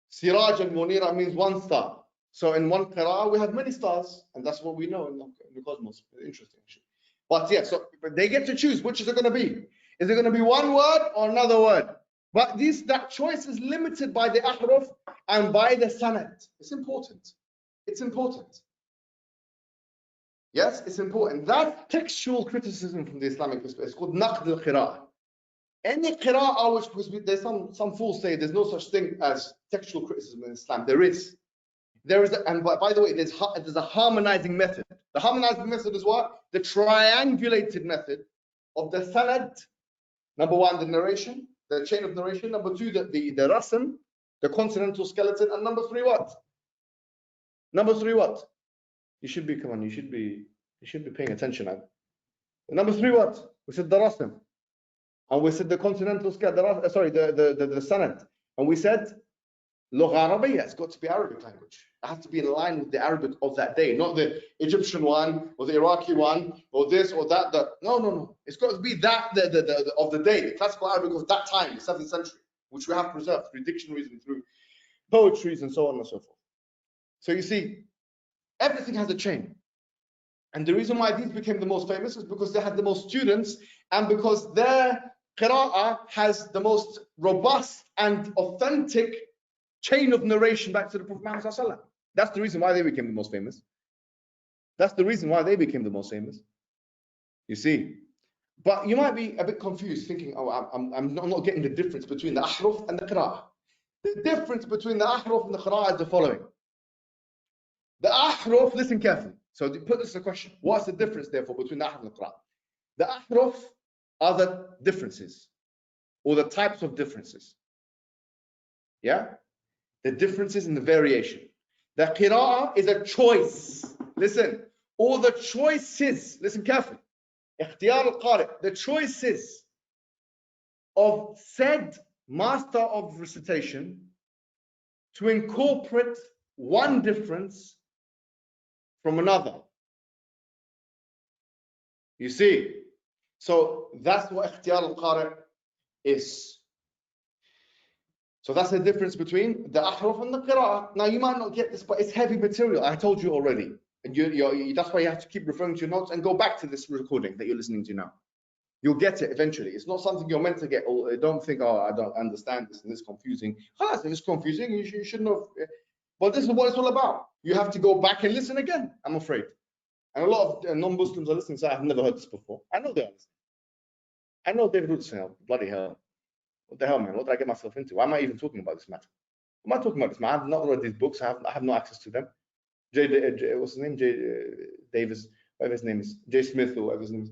Siraj and Munira means one star. So in one qira'ah, we have many stars, and that's what we know in the cosmos. Interesting, actually. But yeah, so they get to choose which is it going to be. Is it going to be one word or another word? But that choice is limited by the ahruf and by the sanad. It's important. It's important. Yes, it's important. That textual criticism from the Islamic perspective is called naqd al-qira'ah. Any qira'ah, which, because there's some fools say there's no such thing as textual criticism in Islam. There is. And by the way, there's a harmonizing method. The harmonizing method is what? The triangulated method of the sanad. Number 1, the narration, the chain of narration. Number 2, the rasm, the consonantal skeleton. And number 3, what? Number 3, what? You should be paying attention now. Number 3, what? We said the rasm. And we said the consonantal skeleton, the sanad. And we said Lugha Arabiya, it's got to be Arabic language. It has to be in line with the Arabic of that day, not the Egyptian one or the Iraqi one or this or that. No. It's got to be that of the day, the classical Arabic of that time, the 7th century, which we have preserved through dictionaries and through poetries and so on and so forth. So you see, everything has a chain. And the reason why these became the most famous is because they had the most students and because their qira'ah has the most robust and authentic chain of narration back to the Prophet Muhammad sallallahu alaihi wasallam. That's the reason why they became the most famous. That's the reason why they became the most famous. You see, but you might be a bit confused, thinking, "Oh, I'm not getting the difference between the ahruf and the qira'ah." The difference between the ahruf and the qira'ah is the following. The ahruf, listen carefully. So put this as a question: what's the difference, therefore, between the ahruf and the qira'ah? The ahruf are the differences, or the types of differences. Yeah, the differences in the variation. The qira'ah is a choice. Listen, all the choices. Listen carefully. اختيار القارئ, the choices of said master of recitation to incorporate one difference from another. You see, so that's what اختيار القارئ is. So that's the difference between the ahruf and the qira'ah. Now you might not get this, but it's heavy material. I told you already. And that's why you have to keep referring to your notes and go back to this recording that you're listening to now. You'll get it eventually. It's not something you're meant to get. Or don't think, oh, I don't understand this and this is confusing. If it's confusing, you shouldn't have. But this is what it's all about. You have to go back and listen again, I'm afraid. And a lot of non-Muslims are listening, so I've never heard this before. I know they are listening. I know David Wood's saying, oh, bloody hell. What the hell, man? What did I get myself into? Why am I even talking about this matter? Why am I talking about this, man? I've not read these books. I have no access to them. What's his name? Davis, whatever his name is. J. Smith or whatever his name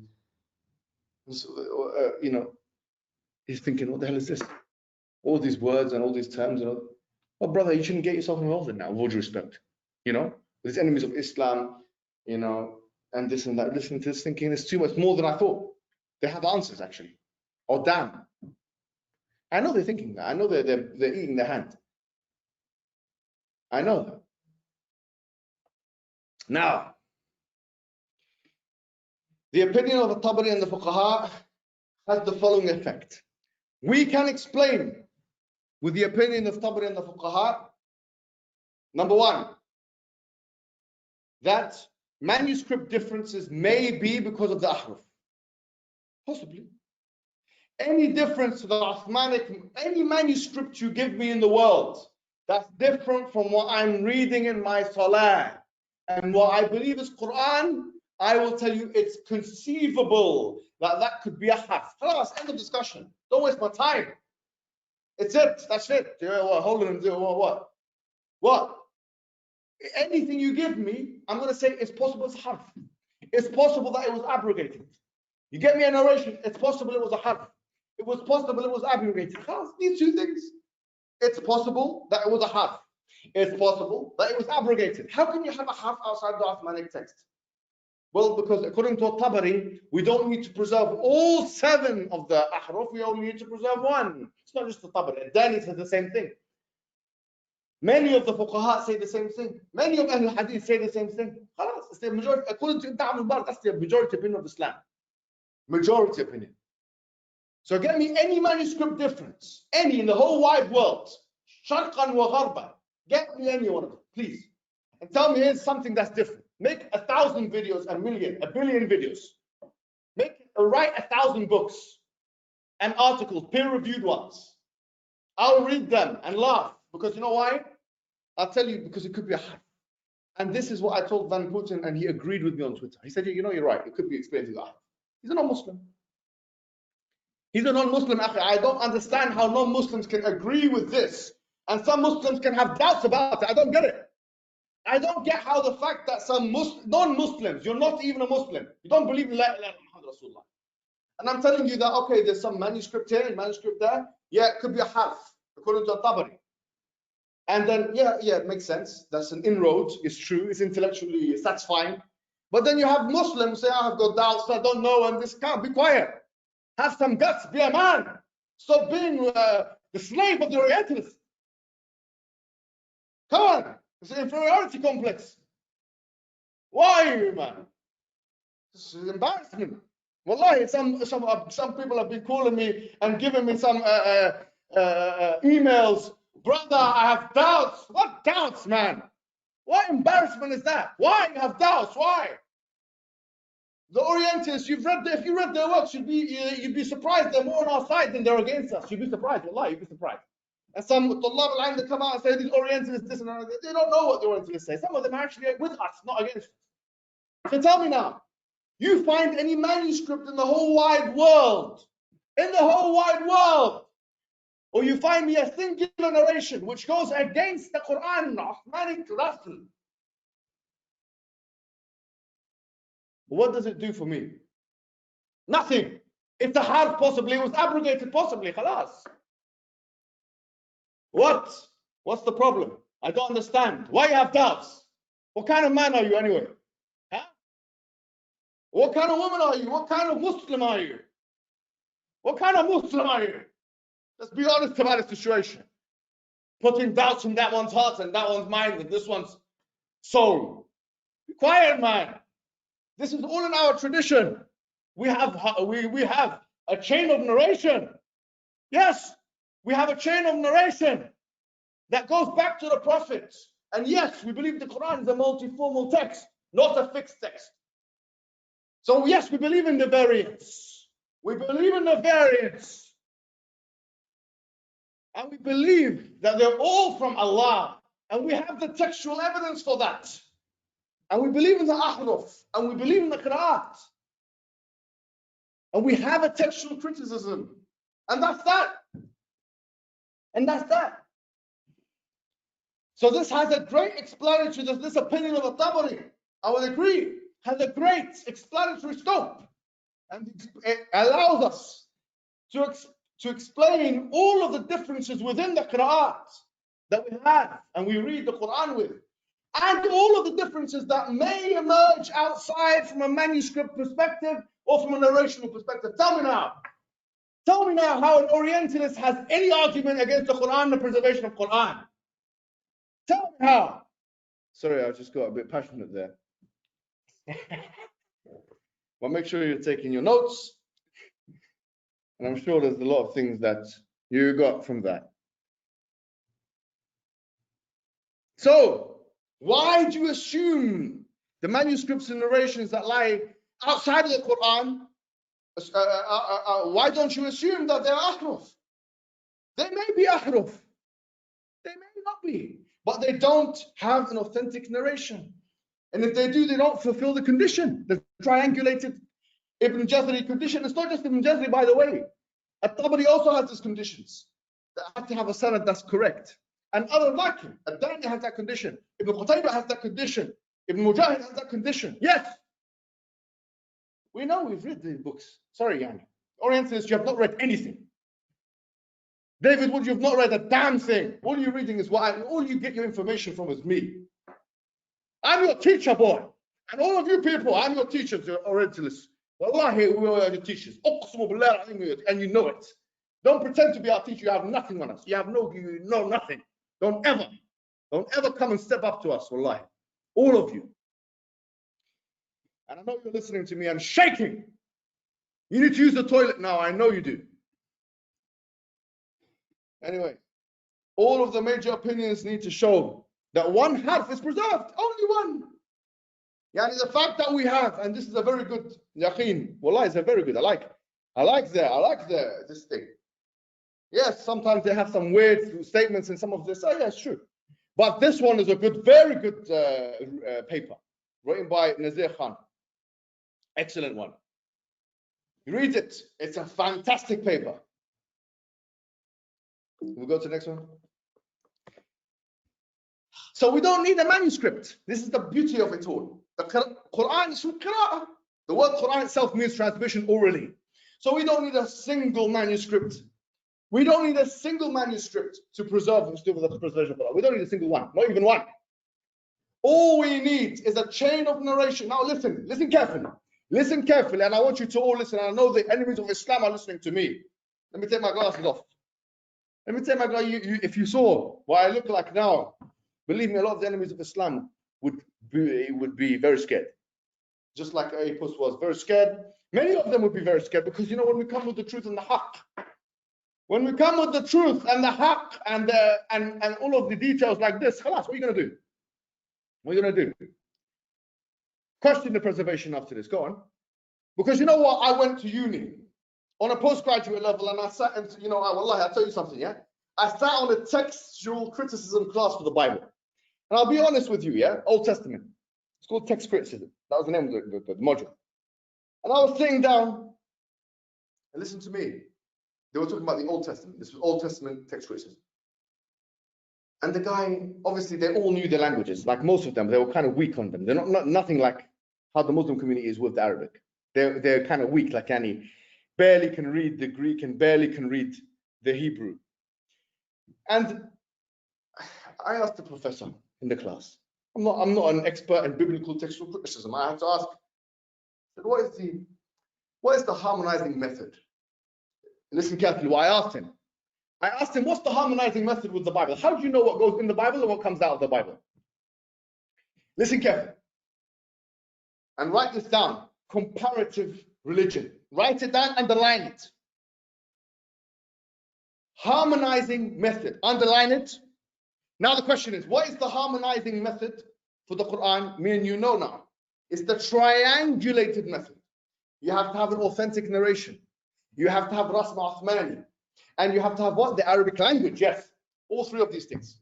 is. So, you know, he's thinking, what the hell is this? All these words and all these terms. You know, well, brother, you shouldn't get yourself involved in that, with all due respect. You know, these enemies of Islam, you know, and this and that. Listening to this, thinking it's too much more than I thought. They have answers, actually. Oh, damn. I know they're thinking that. I know they're eating their hand. I know that. Now, the opinion of the Tabari and the Fuqaha has the following effect. We can explain with the opinion of Tabari and the Fuqaha, number one, that manuscript differences may be because of the ahruf. Possibly. Any difference to the Uthmanic, any manuscript you give me in the world that's different from what I'm reading in my salah and what I believe is Qur'an, I will tell you it's conceivable that that could be a harf. Khalas, end of discussion. Don't waste my time. It's it. That's it. Hold on. What? What? Anything you give me, I'm going to say it's possible it's harf. It's possible that it was abrogated. You get me a narration, it's possible it was a harf. It was possible it was abrogated. Khalas, these two things. It's possible that it was a harf. It's possible that it was abrogated. How can you have a harf outside the Uthmanic text? Well, because according to Tabari, we don't need to preserve all 7 of the ahruf, we only need to preserve 1. It's not just the Tabari. Dani says the same thing. Many of the fuqaha say the same thing. Many of Ahl Hadith say the same thing. It's the majority, according to Ibn Abdul Bar, that's the majority opinion of Islam. Majority opinion. So get me any manuscript difference, any in the whole wide world, Sharqan wa Gharban. Get me any one of them, please. And tell me here's something that's different. Make 1,000 videos, a billion videos. Write 1,000 books and articles, peer-reviewed ones. I'll read them and laugh, because you know why? I'll tell you, because it could be a harf. And this is what I told Van Putten, and he agreed with me on Twitter. He said, you know, you're right. It could be explained to the harf. He's a non-Muslim. He's a non-Muslim. I don't understand how non-Muslims can agree with this, and some Muslims can have doubts about it. I don't get it. I don't get how the fact that some non-Muslims, you're not even a Muslim, you don't believe in La ilaha illallah Muhammad Rasulullah. And I'm telling you that, okay, there's some manuscript here and manuscript there. Yeah, it could be a harf, according to Tabari. And then, yeah, it makes sense. That's an inroad. It's true. It's intellectually satisfying. But then you have Muslims say, I have got doubts, I don't know, and this can't. Be quiet. Have some guts. Be a man. Stop being the slave of the Orientalists. Come on. It's an inferiority complex. Why, man? This is embarrassment. Wallahi, some people have been calling me and giving me some emails. Brother, I have doubts. What doubts, man? What embarrassment is that? Why you have doubts? Why? The Orientalists, if you read their works, you'd be surprised. They're more on our side than they're against us. You'd be surprised, wallah, you'd be surprised. And some Tullab al-Ilm that come out and say these Orientalists this and that. They don't know what the Orientalists say. Some of them are actually with us, not against us. So tell me now, you find any manuscript in the whole wide world, or you find me a singular narration which goes against the Qur'an, Uthmanic Rasul. What does it do for me? Nothing. If the harf possibly was abrogated, possibly, khalas. What's the problem? I don't understand. Why you have doubts? What kind of man are you anyway? Huh? What kind of woman are you? What kind of Muslim are you? What kind of Muslim are you? Let's be honest about the situation. Putting doubts in that one's heart and that one's mind and this one's soul. Be quiet, man. This is all in our tradition. We have a chain of narration. Yes, we have a chain of narration that goes back to the prophets. And yes, we believe the Quran is a multiformal text, not a fixed text. So yes, we believe in the variants. We believe in the variants. And we believe that they're all from Allah. And we have the textual evidence for that. And we believe in the ahruf. And we believe in the qira'at. And we have a textual criticism. And that's that. And that's that. So this has a great explanatory, this opinion of At-Tabari, I would agree, has a great explanatory scope. And it allows us to explain all of the differences within the qira'at that we have and we read the Quran with. And all of the differences that may emerge outside from a manuscript perspective or from a narrational perspective. Tell me now how an Orientalist has any argument against the Quran and the preservation of Quran. Tell me how. Sorry, I just got a bit passionate there. Well, make sure you're taking your notes. And I'm sure there's a lot of things that you got from that. So, why do you assume the manuscripts and narrations that lie outside of the Quran? Why don't you assume that they're ahruf? They may be ahruf. They may not be. But they don't have an authentic narration. And if they do, they don't fulfill the condition, the triangulated Ibn Jazari condition. It's not just Ibn Jazari, by the way. At-Tabari also has these conditions. They have to have a sanad that's correct. And others like him. Ad-Dani has that condition. Ibn Qutaybah has that condition. Ibn Mujahid has that condition. Yes. We know, we've read these books. Sorry, Yanni. Orientalists, you have not read anything. David Wood, you've not read a damn thing. All you're reading is all you get your information from is me. I'm your teacher, boy. And all of you people, I'm your teachers, you're Orientalists. Wallahi, we are your teachers. And you know it. Don't pretend to be our teacher. You have nothing on us. You know nothing. Don't ever come and step up to us, wallahi. All of you. And I know you're listening to me. I'm shaking. You need to use the toilet now. I know you do. Anyway, all of the major opinions need to show that one harf is preserved. Only one. Yani the fact that we have, and this is a very good yaqeen. Wallah, it's a very good. I like this thing. Yes, sometimes they have some weird statements in some of this. Oh, yeah, it's true. But this one is a good, very good paper written by Nazir Khan. Excellent one. You read it. It's a fantastic paper. We'll go to the next one. So we don't need a manuscript. This is the beauty of it all. The Quran is qira'ah. The word Quran itself means transmission orally. So we don't need a single manuscript. We don't need a single manuscript to preserve the preservation of Quran. We don't need a single one, not even one. All we need is a chain of narration. Now listen carefully. Listen carefully, and I want you to all listen. I know the enemies of Islam are listening to me. Let me take my glasses off. Let me take my glasses. If you saw what I look like now, believe me, a lot of the enemies of Islam would be very scared. Just like Apus was very scared. Many of them would be very scared because, you know, when we come with the truth and the haqq, when we come with the truth and the haqq and all of the details like this, khalas, what are you going to do? What are you going to do? Question the preservation after this. Go on. Because you know what? I went to uni on a postgraduate level and I sat and, you know, wallahi, I'll tell you something, yeah? I sat on a textual criticism class for the Bible. And I'll be honest with you, yeah? Old Testament. It's called text criticism. That was the name of the module. And I was sitting down and listen to me. They were talking about the Old Testament. This was Old Testament text criticism. And the guy, obviously, they all knew the languages. Like most of them, they were kind of weak on them. They're not nothing like how the Muslim community is with Arabic. They're kind of weak, like any, barely can read the Greek and barely can read the Hebrew. And I asked the professor in the class. I'm not an expert in biblical textual criticism. I have to ask, what is the harmonizing method? Listen carefully what I asked him. I asked him, what's the harmonizing method with the Bible? How do you know what goes in the Bible and what comes out of the Bible? Listen carefully. And write this down. Comparative religion. Write it down, underline it. Harmonizing method. Underline it. Now the question is, what is the harmonizing method for the Quran? Me and you know now. It's the triangulated method. You have to have an authentic narration. You have to have Rasm Uthmani. And you have to have what? The Arabic language, yes. All three of these things.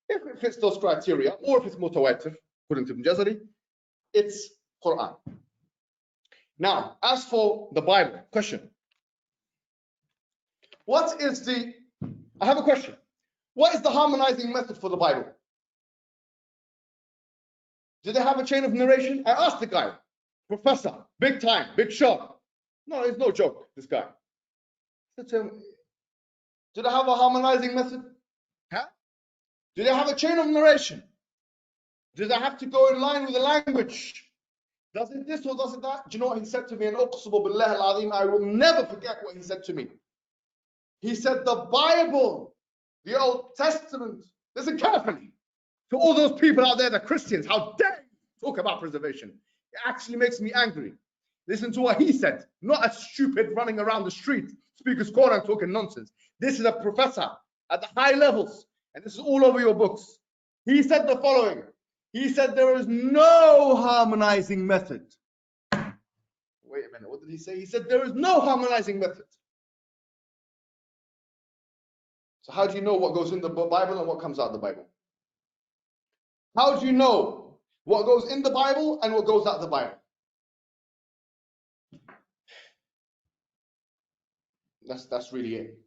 If it fits those criteria, or if it's mutawatir, according to Ibn Jazari, it's Quran. Now, as for the Bible, question. I have a question. What is the harmonizing method for the Bible? Do they have a chain of narration? I asked the guy, professor, big time, big shot. No, it's no joke, this guy. I said to him, do they have a harmonizing method? Huh? Do they have a chain of narration? Do they have to go in line with the language? Does it this or does it that? Do you know what he said to me? And uqsimu billah al-azim, I will never forget what he said to me. He said, the Bible, the Old Testament, listen carefully to all those people out there, the Christians, how dare you talk about preservation? It actually makes me angry. Listen to what he said, not a stupid running around the street, speakers Qur'an talking nonsense. This is a professor at the high levels, and this is all over your books. He said the following. He said there is no harmonizing method. Wait a minute, what did he say? He said there is no harmonizing method. So how do you know what goes in the Bible and what comes out of the Bible? How do you know what goes in the Bible and what goes out of the Bible? That's really it.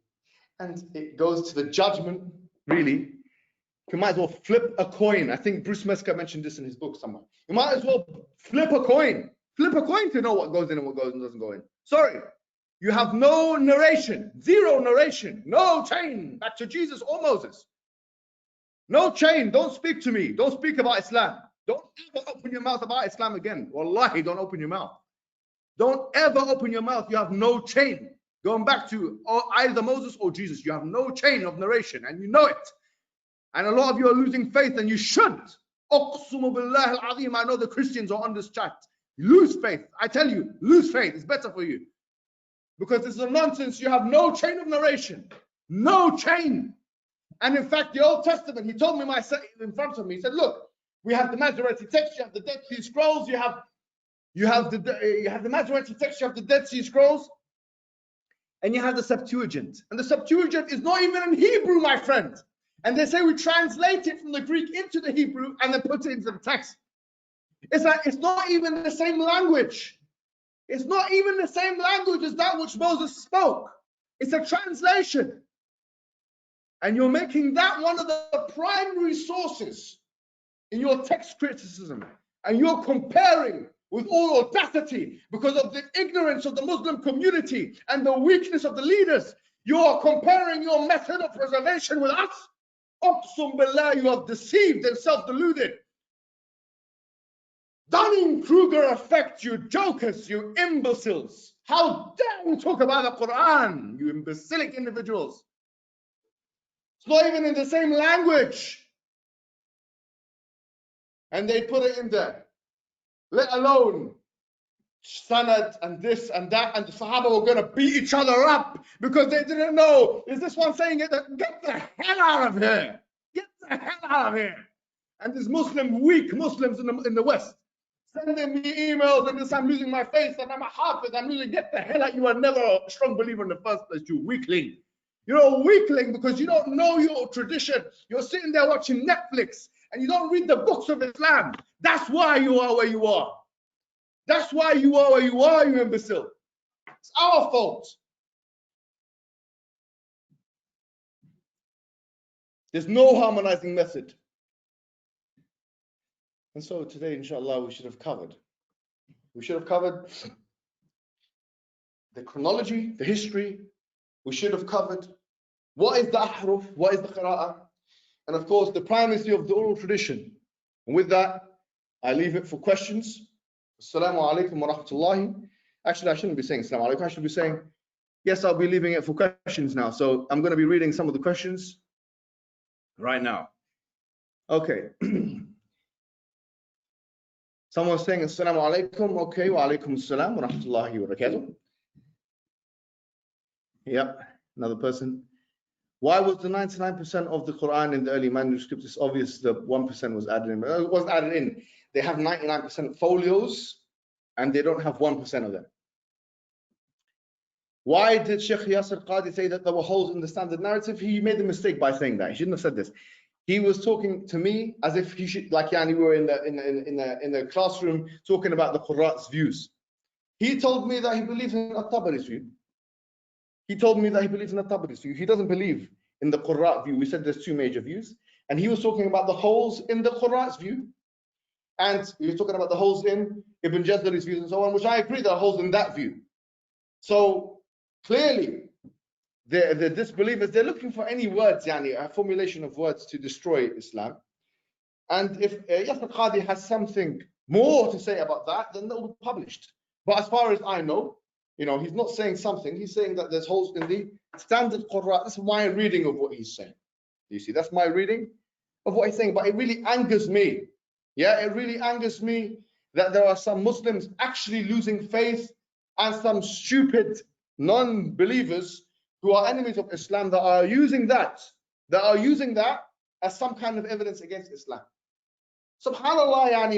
And it goes to the judgment, really. You might as well flip a coin. I think Bruce Mesker mentioned this in his book somewhere. You might as well flip a coin. Flip a coin to know what goes in and what goes and doesn't go in. Sorry. You have no narration, zero narration, no chain back to Jesus or Moses. No chain. Don't speak to me. Don't speak about Islam. Don't ever open your mouth about Islam again. Wallahi, don't open your mouth. Don't ever open your mouth. You have no chain. Going back to either Moses or Jesus, you have no chain of narration and you know it. And a lot of you are losing faith and you shouldn't. Uqsimu billah al-azim. I know the Christians are on this chat. Lose faith. I tell you, lose faith. It's better for you. Because this is a nonsense. You have no chain of narration. No chain. And in fact, the Old Testament, he told me in front of me, he said, look, we have the Masoretic text, you have the Dead Sea Scrolls, you have the Masoretic text, you have the Dead Sea Scrolls, and you have the Septuagint. And the Septuagint is not even in Hebrew, my friend. And they say we translate it from the Greek into the Hebrew and then put it into the text. It's like, it's not even the same language. It's not even the same language as that which Moses spoke. It's a translation. And you're making that one of the primary sources in your text criticism. And you're comparing with all audacity because of the ignorance of the Muslim community and the weakness of the leaders. You are comparing your method of preservation with us. Uqsum billah, you have deceived and self-deluded. Dunning-Kruger effect, you jokers, you imbeciles. How dare you talk about the Quran, you imbecilic individuals. It's not even in the same language. And they put it in there. Let alone sanad and this and that, and the Sahaba were going to beat each other up because they didn't know. Is this one saying it? Get the hell out of here. Get the hell out of here. And these weak Muslims in the West sending me emails and this, I'm losing my faith and I'm a hafiz, I'm losing, get the hell out, you are never a strong believer in the first place, you weakling. You're a weakling because you don't know your tradition. You're sitting there watching Netflix and you don't read the books of Islam. That's why you are where you are. That's why you are where you are, you imbecile. It's our fault. There's no harmonizing method. And so today, inshallah, we should have covered. We should have covered the chronology, the history. We should have covered what is the ahruf, what is the qira'ah, and of course the primacy of the oral tradition. And with that, I leave it for questions. Assalamu alaikum wa rahmatullahi. Actually, I shouldn't be saying assalamu alaikum. I should be saying, yes, I'll be leaving it for questions now. So I'm going to be reading some of the questions right now. Okay. Someone's saying assalamu alaikum. Okay, wa alaikum assalam wa rahmatullahi wa barakatuh. Yep, another person. Why was the 99% of the Quran in the early manuscripts? It's obvious the 1% was added in. It wasn't added in. They have 99% folios and they don't have 1% of them. Why did Sheikh Yasir Qadi say that there were holes in the standard narrative? He made a mistake by saying that. He shouldn't have said this. He was talking to me as if he should, like we were in the classroom talking about the Qur'an's views. He told me that he believes in At-Tabari's view. He told me that he believes in At-Tabari's view. He doesn't believe in the Qur'an view. We said there's two major views. And he was talking about the holes in the Qur'an's view. And he was talking about the holes in Ibn Jazari's views and so on, which I agree there are holes in that view. So clearly, the disbelievers, they're looking for any words, a formulation of words to destroy Islam. And if Yasir Qadi has something more to say about that, then that will be published. But as far as I know, he's not saying something. He's saying that there's holes in the standard Qur'an. This is my reading of what he's saying. You see, that's my reading of what he's saying. But it really angers me. Yeah, it really angers me that there are some Muslims actually losing faith and some stupid non-believers who are enemies of Islam that are using that as some kind of evidence against Islam. Subhanallah,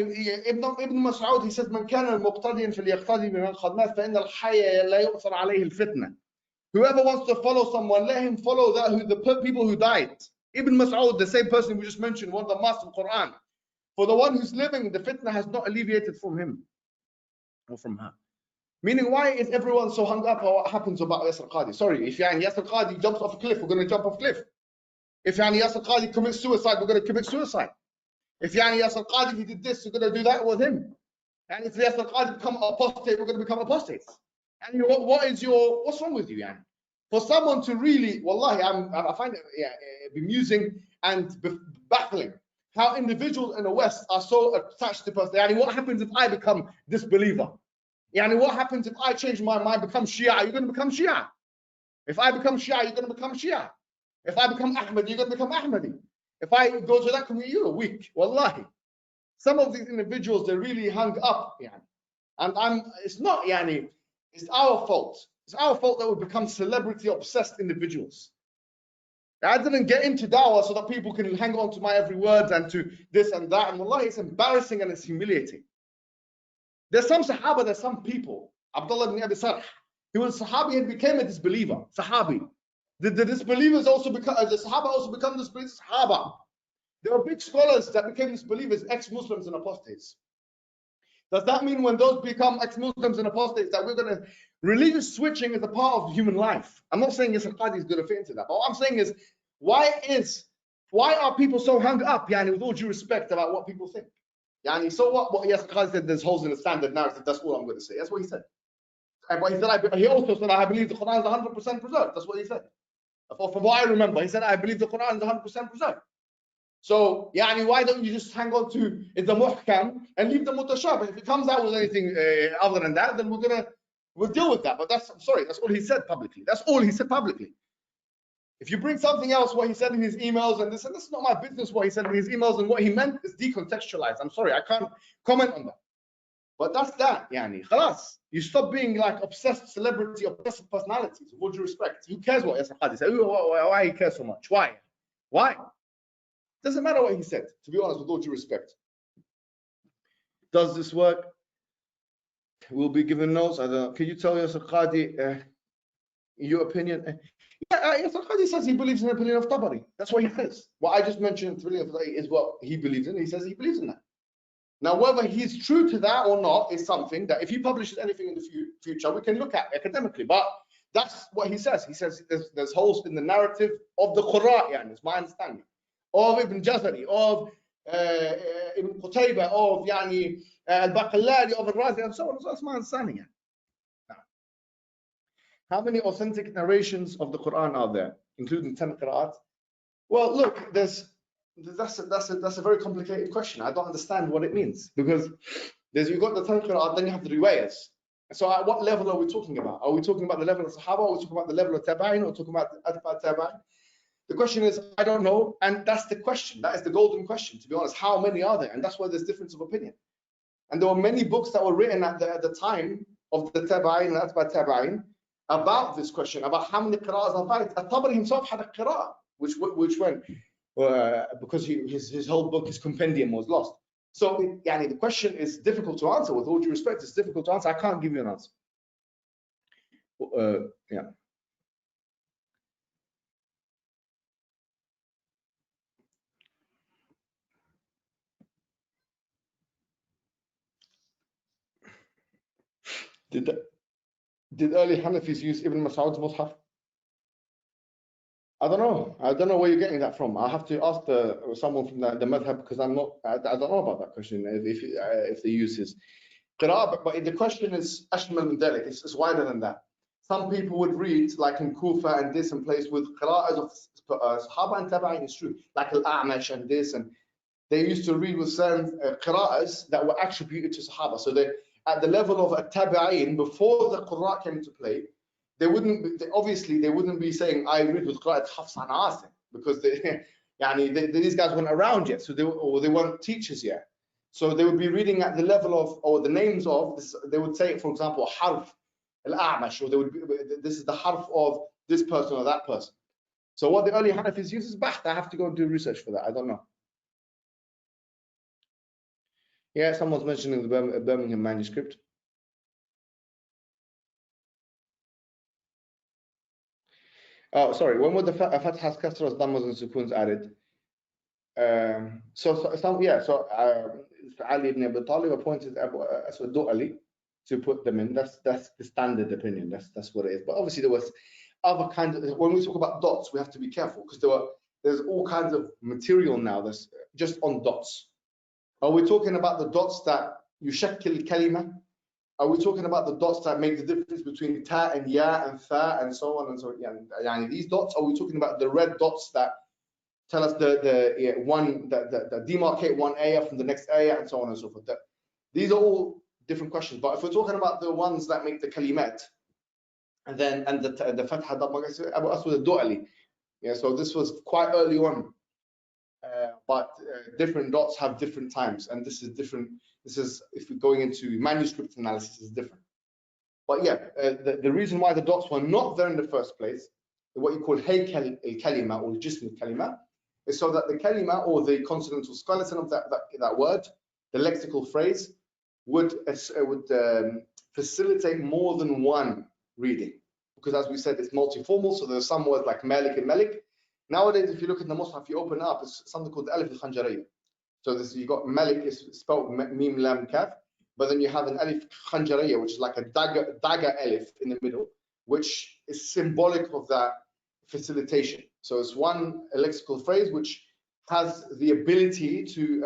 Ibn Mas'ud, he says, "Man kana muqtadiyan falyaqtadi biman qad mat fa inna al-hayya la yu'thar alayhi al-fitna." Whoever wants to follow someone, let him follow the people who died. Ibn Mas'ud, the same person we just mentioned, one of the masters of Qur'an. For the one who's living, the fitna has not alleviated from him or from her. Meaning, why is everyone so hung up on what happens about Yasir Qadi? Sorry, if Yasir Qadi jumps off a cliff, we're going to jump off a cliff. If Yasir Qadi commits suicide, we're going to commit suicide. If Yasir Qadi, he did this, we're going to do that with him. And if Yasir Qadi become apostate, we're going to become apostates. And what's wrong with you, Yani? For someone to really, wallahi, I find it bemusing and baffling how individuals in the West are so attached to person. Yani, what happens if I become disbeliever? Yani, what happens if I change my mind, become Shia? You're going to become Shia. If I become Shia, you're going to become Shia. If I become Ahmadi, you're going to become Ahmadi. If I go to that community, you're weak. Wallahi. Some of these individuals, they're really hung up. Yani. And it's not, Yani, it's our fault. It's our fault that we become celebrity-obsessed individuals. I didn't get into dawah so that people can hang on to my every word and to this and that. And wallahi, it's embarrassing and it's humiliating. There's some Sahaba, there's some people. Abdullah ibn Abi Sarh, he was Sahabi and became a disbeliever. Sahabi. The disbelievers also become, the Sahaba also become disbelievers. Sahaba. There were big scholars that became disbelievers, ex-Muslims and apostates. Does that mean when those become ex-Muslims and apostates that we're going to, religious switching is a part of human life? I'm not saying Yasir Qadi is going to fit into that. But what I'm saying is, why are people so hung up, Yani, with all due respect, about what people think? Yani, so what Yasir Qadi said, there's holes in the standard narrative, that's all I'm going to say. That's what he said. But he also said, I believe the Quran is 100% preserved. That's what he said. From what I remember, he said, I believe the Quran is 100% preserved. So, Yani, why don't you just hang on to the muhkam and leave the mutashabih? If it comes out with anything other than that, then we'll deal with that. But that's all he said publicly. That's all he said publicly. If you bring something else, what he said in his emails, and this is not my business, what he said in his emails, and what he meant is decontextualized. I'm sorry, I can't comment on that. But that's that, Yani. Khalas. You stop being like obsessed celebrity, obsessive personalities, with all due respect. Who cares what Yasir Qadi said? Why he cares so much? Why? Doesn't matter what he said, to be honest, with all due respect. Does this work? We'll be given notes. I don't know. Can you tell us, Qadi, your opinion? Yeah, Qadi says he believes in the opinion of Tabari. That's what he says. What I just mentioned really is what he believes in. He says he believes in that. Now, whether he's true to that or not is something that if he publishes anything in the future, we can look at academically. But that's what he says. He says there's holes in the narrative of the Qur'an, it's my understanding, of Ibn Jazari, of Ibn Qutayba, of al-Baqillani, of al-Razi, and so on. So that's my understanding. Now, how many authentic narrations of the Qur'an are there, including 10 qira'at? Well, look, that's a very complicated question. I don't understand what it means, because you've got the 10 qira'at, then you have the riwayas. So at what level are we talking about? Are we talking about the level of Sahaba? Are we talking about the level of Tabi'in? Or talking about Atba' Tabi'in? The question is, I don't know, and that's the question. That is the golden question, to be honest. How many are there? And that's why there's difference of opinion. And there were many books that were written at the time of the Tabi'in and Atba' Tabi'in about this question, about how many qira'as are valid. At-Tabari himself had a qira'ah, which went, because his whole book, his compendium, was lost. So the question is difficult to answer. With all due respect, it's difficult to answer. I can't give you an answer. Yeah. Did early Hanafis use Ibn Mas'ud's Mus'haf? I don't know. I don't know where you're getting that from. I have to ask someone from the madhab, because I don't know about that question. If they use his qira'ah, but the question is ashmal min dhalik. It's wider than that. Some people would read, like in Kufa and this and place, with qira'ahs of Sahaba and Tabi'in. It's true, like al-A'mash and this, and they used to read with certain qira'ahs that were attributed to Sahaba. So they, at the level of Tabi'in, before the Qur'an came into play, they wouldn't be saying I read with Qira'at Hafs and Asim, because these guys weren't around yet, so they weren't teachers yet. So they would be reading at the level of, or the names of this. They would say, for example, harf al-A'mash, or this is the harf of this person or that person. So what the early Hanafis use is baht. I have to go and do research for that. I don't know. Yeah, someone's mentioning the Birmingham manuscript. Oh, sorry. When were the Fathas, Kasras, Dhammas, and Sukuns added? Ali ibn Abi Talib appointed Abu Aswad Du'ali to put them in. That's the standard opinion. That's what it is. But obviously there was other kinds of. When we talk about dots, we have to be careful, because there's all kinds of material now that's just on dots. Are we talking about the dots that yushakkil kalima? Are we talking about the dots that make the difference between ta and ya and tha and so on and so on? These dots, are we talking about the red dots that tell us the demarcate one ayah from the next ayah and so on and so forth? These are all different questions. But if we're talking about the ones that make the kalimat, and the fatha Abu Aswad al-Du'ali, so this was quite early on. But different dots have different times, and this is different. This is, if we're going into manuscript analysis, is different. But the reason why the dots were not there in the first place, what you call haykal al-kalima or jism al-kalima, is so that the kalima, or the consonantal skeleton of that word, the lexical phrase, would facilitate more than one reading. Because as we said, it's multiformal, so there's some words like malik and malik. Nowadays, if you look at the Mus'haf, you open up, it's something called the Alif al-Khanjariyya. So you've got Malik, is spelled Mim Lam Kaf, but then you have an Alif Khanjariyya, which is like a dagger Alif in the middle, which is symbolic of that facilitation. So it's one lexical phrase which has the ability to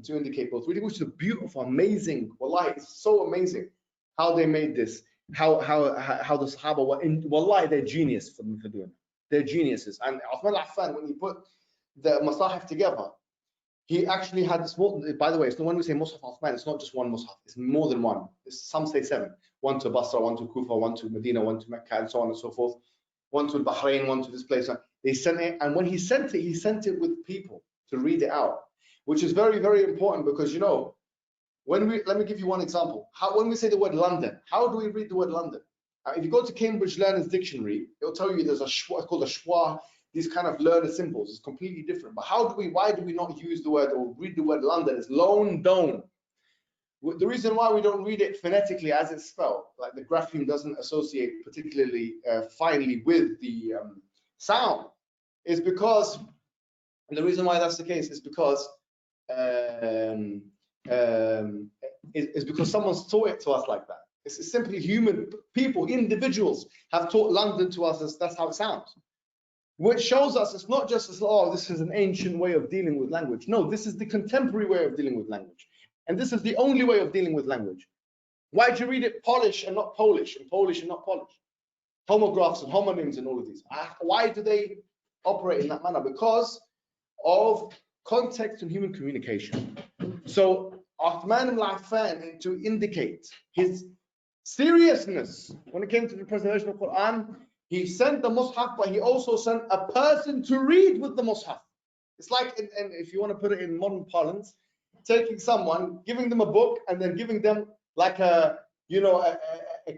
indicate both reading, which is beautiful, amazing. Wallahi, it's so amazing how they made this, how the Sahaba were in. Wallahi, they're genius for doing it. They're geniuses. And Uthman al-Affan, when he put the Masahif together, he actually had this. By the way, it's the one we say Mus'haf Uthman, it's not just one Mus'haf, it's more than one. Some say 7. One to Basra, one to Kufa, one to Medina, one to Mecca, and so on and so forth. One to Bahrain, one to this place. They sent it, and when he sent it with people to read it out, which is very, very important, because let me give you one example. When we say the word London, how do we read the word London? If you go to Cambridge Learner's Dictionary, it'll tell you there's a schwa, called a schwa, these kind of learner symbols. It's completely different. But why do we not use the word or read the word London? It's London. The reason why we don't read it phonetically as it's spelled, like the grapheme doesn't associate particularly finely with the sound, is because, and the reason why that's the case is because someone's taught it to us like that. It's simply human people, individuals have taught London to us as that's how it sounds. Which shows us it's not just as, oh, this is an ancient way of dealing with language. No, this is the contemporary way of dealing with language. And this is the only way of dealing with language. Why do you read it Polish and not Polish, and Polish and not Polish? Homographs and homonyms and all of these. Why do they operate in that manner? Because of context and human communication. So Uthman ibn Affan, to indicate his seriousness when it came to the preservation of Quran, he sent the Mus'haf, but he also sent a person to read with the Mus'haf. It's like, and if you want to put it in modern parlance, taking someone, giving them a book, and then giving them like a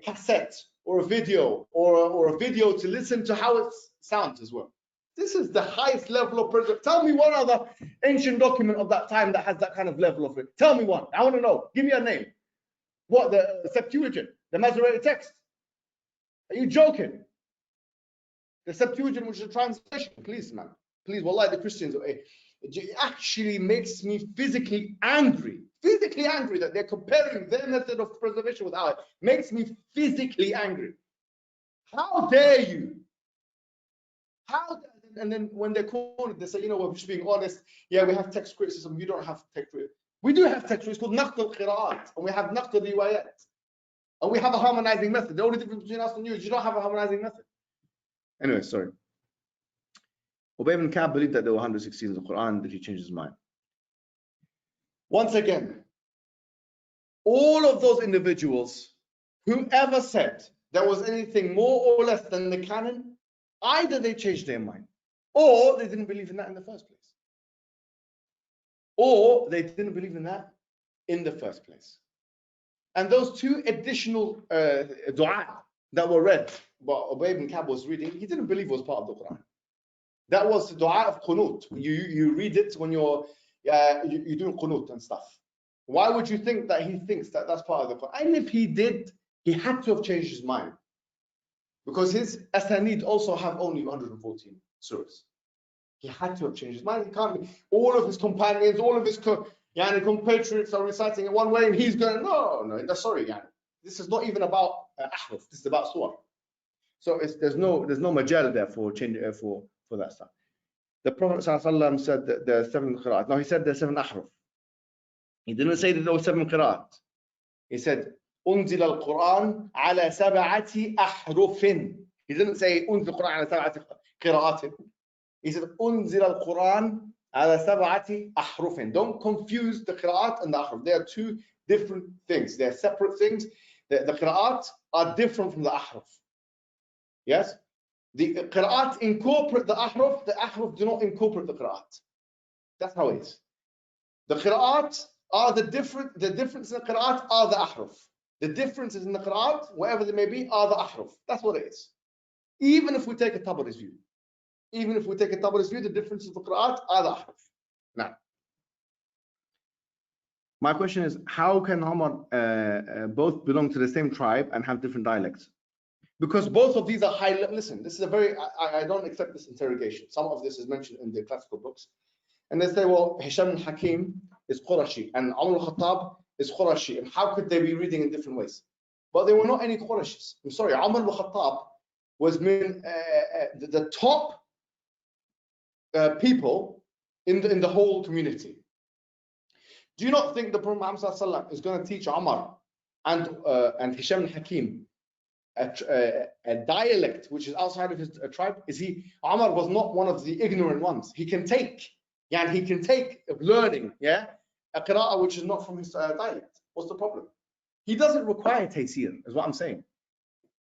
cassette or a video or a video to listen to how it sounds as well. This is the highest level of preservation. Tell me one other ancient document of that time that has that kind of level of it. Tell me one. I want to know. Give me a name. What, the Septuagint, the Masoretic text? Are you joking? The Septuagint, which is a translation, please, man. Please, wallahi, the Christians, it actually makes me physically angry that they're comparing their method of preservation with ours. Makes me physically angry. How dare you? How? And then when they're called, they say, you know, we're just being honest. Yeah, we have text criticism. You don't have text criticism. We do have text criticism. It's called naqd al-qira'at, and we have naqd al-riwayat, and we have a harmonizing method. The only difference between us and you is you don't have a harmonizing method. Anyway, sorry. Ubay ibn Ka'b believed that there were 116 in the Quran. Did he change his mind? Once again, all of those individuals, whoever said there was anything more or less than the canon, either they changed their mind, or they didn't believe in that in the first place. Or they didn't believe in that in the first place. And those two additional dua that were read, but Ubay ibn Ka'b was reading, he didn't believe it was part of the Quran. That was the dua of qunut. You read it when you're doing qunut and stuff. Why would you think that he thinks that that's part of the Quran? And if he did, he had to have changed his mind. Because his asanid also have only 114 surahs. He had to have changed his mind. He can't be, all of his companions, all of his compatriots are reciting it one way and he's going, no, that's sorry, this is not even about ahruf, this is about surah. So there's no majal there for change for that stuff. The Prophet ﷺ said that there are 7 qira'at. Now he said there are 7 ahruf. He didn't say that there were 7 qira'at. He said unzil al-Qur'an ala 7 ahrufin. He didn't say unzil al-Qur'an ala 7 qira'atin. He said unzil al-Qur'an ala 7 ahrufin. Don't confuse the qira'at and the ahruf. They are two different things. They are separate things. The qira'at are different from the ahruf. Yes? The qira'at incorporate the ahruf do not incorporate the qira'at. That's how it is. The qira'at are the difference in the qira'at are the ahruf. The differences in the qira'at, whatever they may be, are the ahruf. That's what it is. Even if we take a Tabari's view. The differences of the qira'at are the ahruf. Now, my question is, how can Umar both belong to the same tribe and have different dialects? Because both of these are high. Listen, this is a very, I don't accept this interrogation. Some of this is mentioned in the classical books. And they say, well, Hisham al-Hakim is Qurashi and Umar al-Khattab is Qurashi. And how could they be reading in different ways? But there were not any Qurashis. I'm sorry, Umar al-Khattab was the top people in the whole community. Do you not think the Prophet Muhammad is going to teach Umar and Hisham al-Hakim a dialect which is outside of his tribe? Umar was not one of the ignorant ones. He can take learning, a qira'ah which is not from his dialect. What's the problem? He doesn't require taysir, is what I'm saying.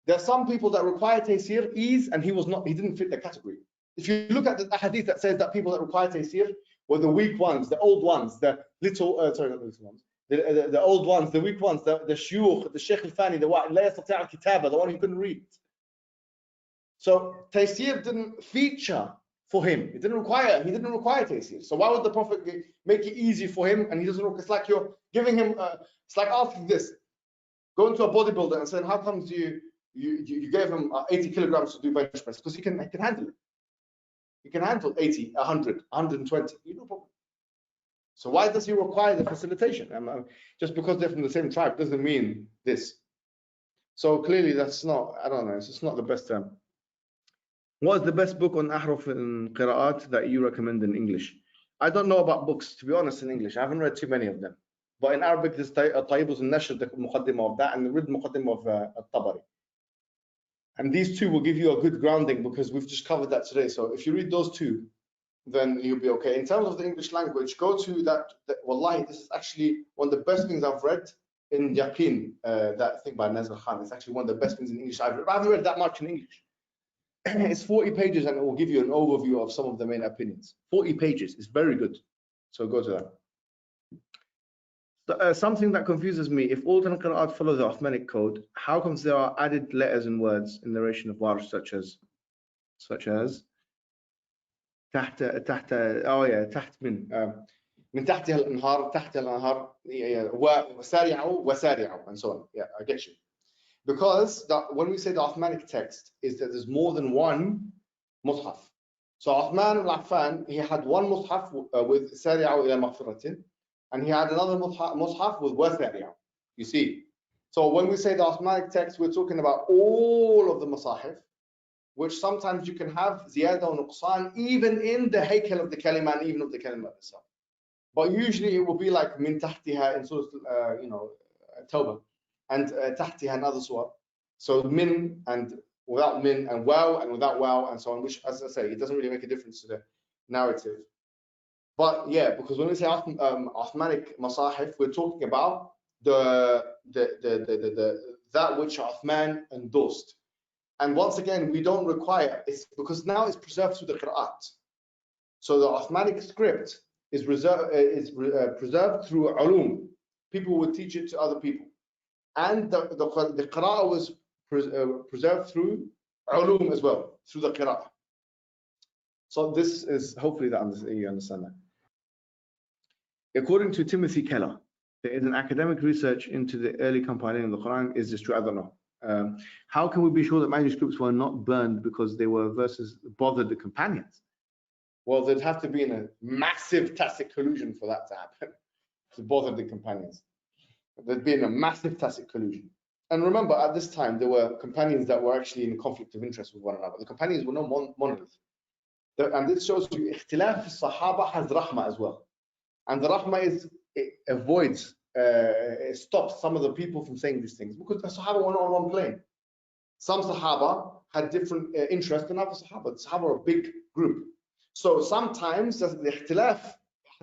There are some people that require taysir, ease, and he didn't fit the category. If you look at the hadith that says that people that require taysir were the weak ones, the old ones, the little, sorry, not the little ones, the old ones, the weak ones, the shuyukh, the Sheikh al-Fani, the one who couldn't read. So taysir didn't feature for him. He didn't require taysir. So why would the Prophet make it easy for him? And he doesn't. It's like you're giving him. It's like asking this. Go into a bodybuilder and saying, how comes you gave him 80 kilograms to do bench press? Because he can handle it. He can handle 80, 100, 120. No problem. So why does he require the facilitation? Just because they're from the same tribe doesn't mean this. So clearly that's not, I don't know, it's just not the best term. What's the best book on ahruf and qira'at that you recommend in English? I don't know about books, to be honest, in English. I haven't read too many of them. But in Arabic, there's Tayyibus al-Nashr, the muqaddimah of that, and the read muqaddimah of al-Tabari. And these two will give you a good grounding because we've just covered that today. So if you read those two, then you'll be okay. In terms of the English language, go to that wallahi, this is actually one of the best things I've read in Yaqeen, that thing by Nazir Khan. It's actually one of the best things in English I've read. I haven't read that much in English. It's 40 pages and it will give you an overview of some of the main opinions. 40 pages, it's very good. So go to that. Something that confuses me, if alternate qira'at follow the Uthmanic code, how comes there are added letters and words in narration of Warsh such as تحت من تحتها الانهار تحتها الانهار وسارعوا and so on. Yeah, I get you. Because when we say the Uthmanic text is that there's more than one mushaf. So Uthman al-Affan, he had one mushaf with سارعوا إلى مغفرة, and he had another mushaf with وسارعوا. You see. So when we say the Uthmanic text, we're talking about all of the masahif, which sometimes you can have ziyada or nuqsan even in the haykel of the kalima and even of the kalima itself. But usually it will be like min tahtiha in surah, Tawbah, and tahtiha in other surah. So min and without min, and wow and without wow, and so on, which, as I say, it doesn't really make a difference to the narrative. But yeah, because when we say Uthmanic masahif, we're talking about that which Uthman endorsed. And once again, we don't require, it's because now it's preserved through the Qur'at. So the Uthmanic script is preserved through ulum. People would teach it to other people. And the Qur'an was preserved through ulum as well, through the Qur'an. So this is, hopefully you understand that. According to Timothy Keller, there is an academic research into the early compiling of the Quran. Is this true? I don't know. How can we be sure that manuscripts were not burned because they were verses that bothered the companions? Well, there'd have to be in a massive tacit collusion for that to happen, to bother the companions. There'd be in a massive tacit collusion. And remember, at this time, there were companions that were actually in conflict of interest with one another. The companions were no monolith. And this shows you, ikhtilaf Sahaba has rahmah as well. And the rahmah is, it avoids, it stops some of the people from saying these things because the Sahaba were not on one plane. Some Sahaba had different interests than other Sahaba. The Sahaba are a big group. So sometimes the ikhtilaf,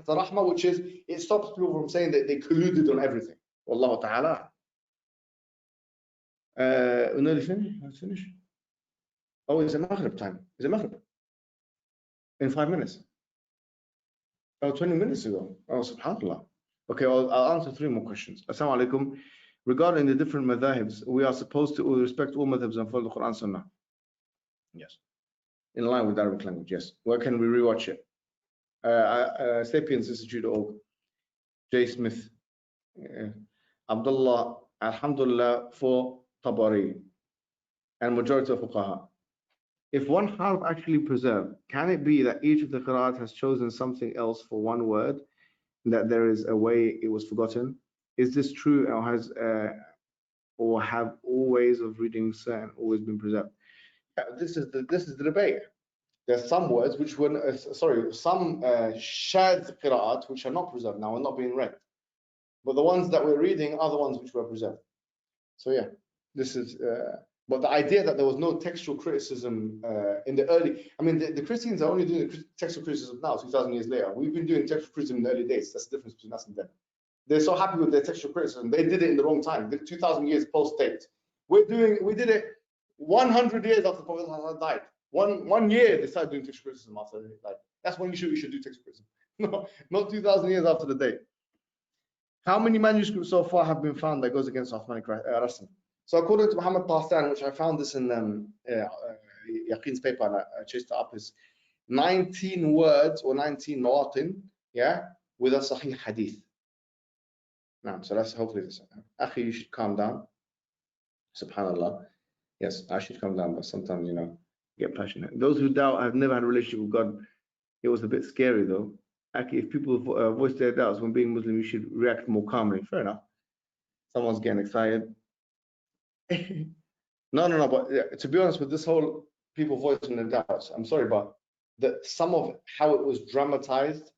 the rahmah, which is, it stops people from saying that they colluded on everything. Wallahu ta'ala. We're nearly finished? Oh, it's a Maghrib time. It's a Maghrib. In 5 minutes. Oh, 20 minutes ago. Oh, subhanAllah. Okay, I'll answer 3 more questions. Assalamu alaikum. Regarding the different madhahibs, we are supposed to respect all madhabs and follow the Quran Sunnah. Yes. In line with Arabic language, yes. Where can we rewatch it? Sapiens Institute.org. J. Smith. Abdullah, Alhamdulillah for Tabari. And majority of Fuqaha. If one harf actually preserved, can it be that each of the Qur'an has chosen something else for one word, that there is a way it was forgotten? Is this true, or have all ways of reading certain always been preserved? Yeah, this is the debate. There's some words which were some shadh qira'at which are not preserved now and not being read, but the ones that we're reading are the ones which were preserved. So yeah, this is. But the idea that there was no textual criticism in the early, I mean, the Christians are only doing the textual criticism now, 2,000 years later. We've been doing textual criticism in the early days. That's the difference between us and them. They're so happy with their textual criticism. They did it in the wrong time. 2,000 years post-date. We did it 100 years after the Prophet died. One year they started doing textual criticism after he died. That's when you should do textual criticism. No, not 2,000 years after the date. How many manuscripts so far have been found that goes against Uthmanic Rasm? So according to Muhammad Tahsan, which I found this in Yaqeen's paper, and I chased it up, is 19 words or 19 mawatin, yeah, with a sahih hadith. Now, so that's hopefully this. Akhi, you should calm down. Subhanallah. Yes, I should calm down, but sometimes, you know, get passionate. Those who doubt have never had a relationship with God. It was a bit scary though. Actually, if people voice their doubts when being Muslim, you should react more calmly. Fair enough. Someone's getting excited. No. But yeah, to be honest, with this whole people voicing their doubts, I'm sorry, but some of how it was dramatized,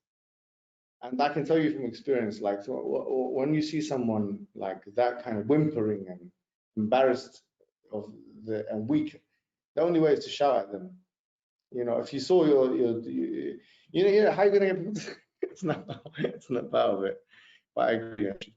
and I can tell you from experience, like when you see someone like that kind of whimpering and embarrassed and weak, the only way is to shout at them. You know, if you saw you know, how are you gonna get people? It's not part of it. But I agree, actually.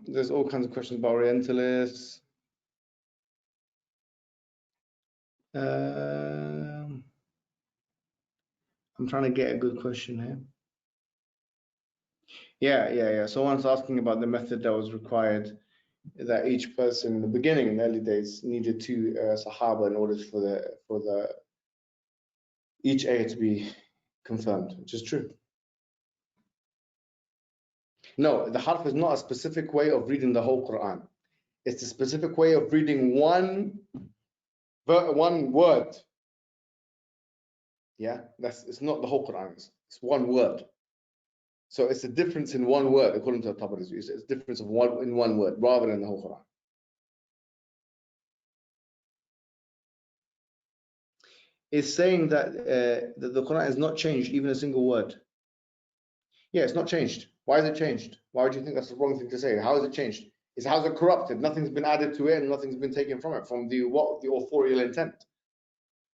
There's all kinds of questions about Orientalists. I'm trying to get a good question here. Yeah. Someone's asking about the method that was required, that each person in the beginning, in the early days, needed two Sahaba in order for the each ayah to be confirmed, which is true. No, the harf is not a specific way of reading the whole Quran. It's a specific way of reading one word. Yeah, it's not the whole Quran. It's one word. So it's a difference in one word, according to the Tabari. It's a difference of one word rather than the whole Quran. It's saying that the Quran has not changed even a single word. Yeah, it's not changed. Why is it changed? Why would you think that's the wrong thing to say? How is it changed? How's it corrupted? Nothing's been added to it and nothing's been taken from it, from the authorial intent.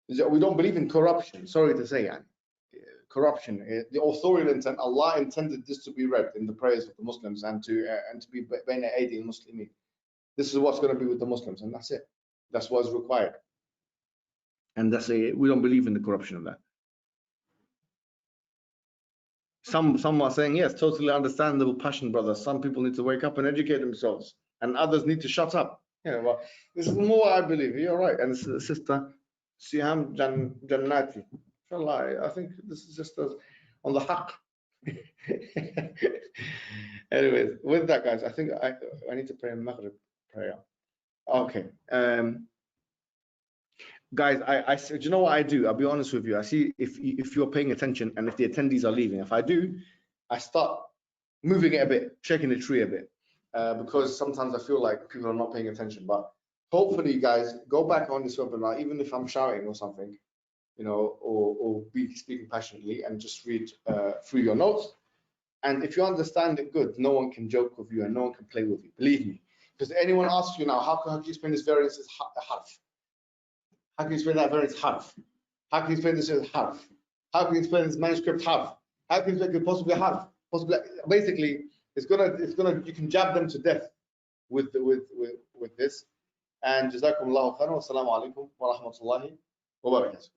We don't believe in corruption. Sorry to say, corruption. The authorial intent. Allah intended this to be read in the prayers of the Muslims and to be bayna aidi al-Muslimin. This is what's going to be with the Muslims, and that's it. That's what is required. And we don't believe in the corruption of that. Some are saying, yes, totally understandable passion, brother. Some people need to wake up and educate themselves, and others need to shut up. Yeah, well, this is more what I believe. You're right. And sister Siham Jannati. Inshallah, I think this is just on the haqq. Anyways, with that, guys, I think I need to pray a Maghrib prayer. Okay. Guys, do you know what I do? I'll be honest with you. I see if you're paying attention and if the attendees are leaving. If I do, I start moving it a bit, shaking the tree a bit, because sometimes I feel like people are not paying attention. But hopefully, you guys, go back on this webinar, even if I'm shouting or something, you know, or be speaking passionately, and just read through your notes. And if you understand it, good. No one can joke with you and no one can play with you. Believe me. Because anyone asks you now, how can you explain this variance as harf? How can you explain that variance harf? How can you explain this as harf? How can you explain this manuscript harf? How can you explain it possibly harf? Possibly, basically, it's gonna. You can jab them to death with this. And jazakumullahu khairan. Wassalamu alaikum wa rahmatullahi wa barakatuh.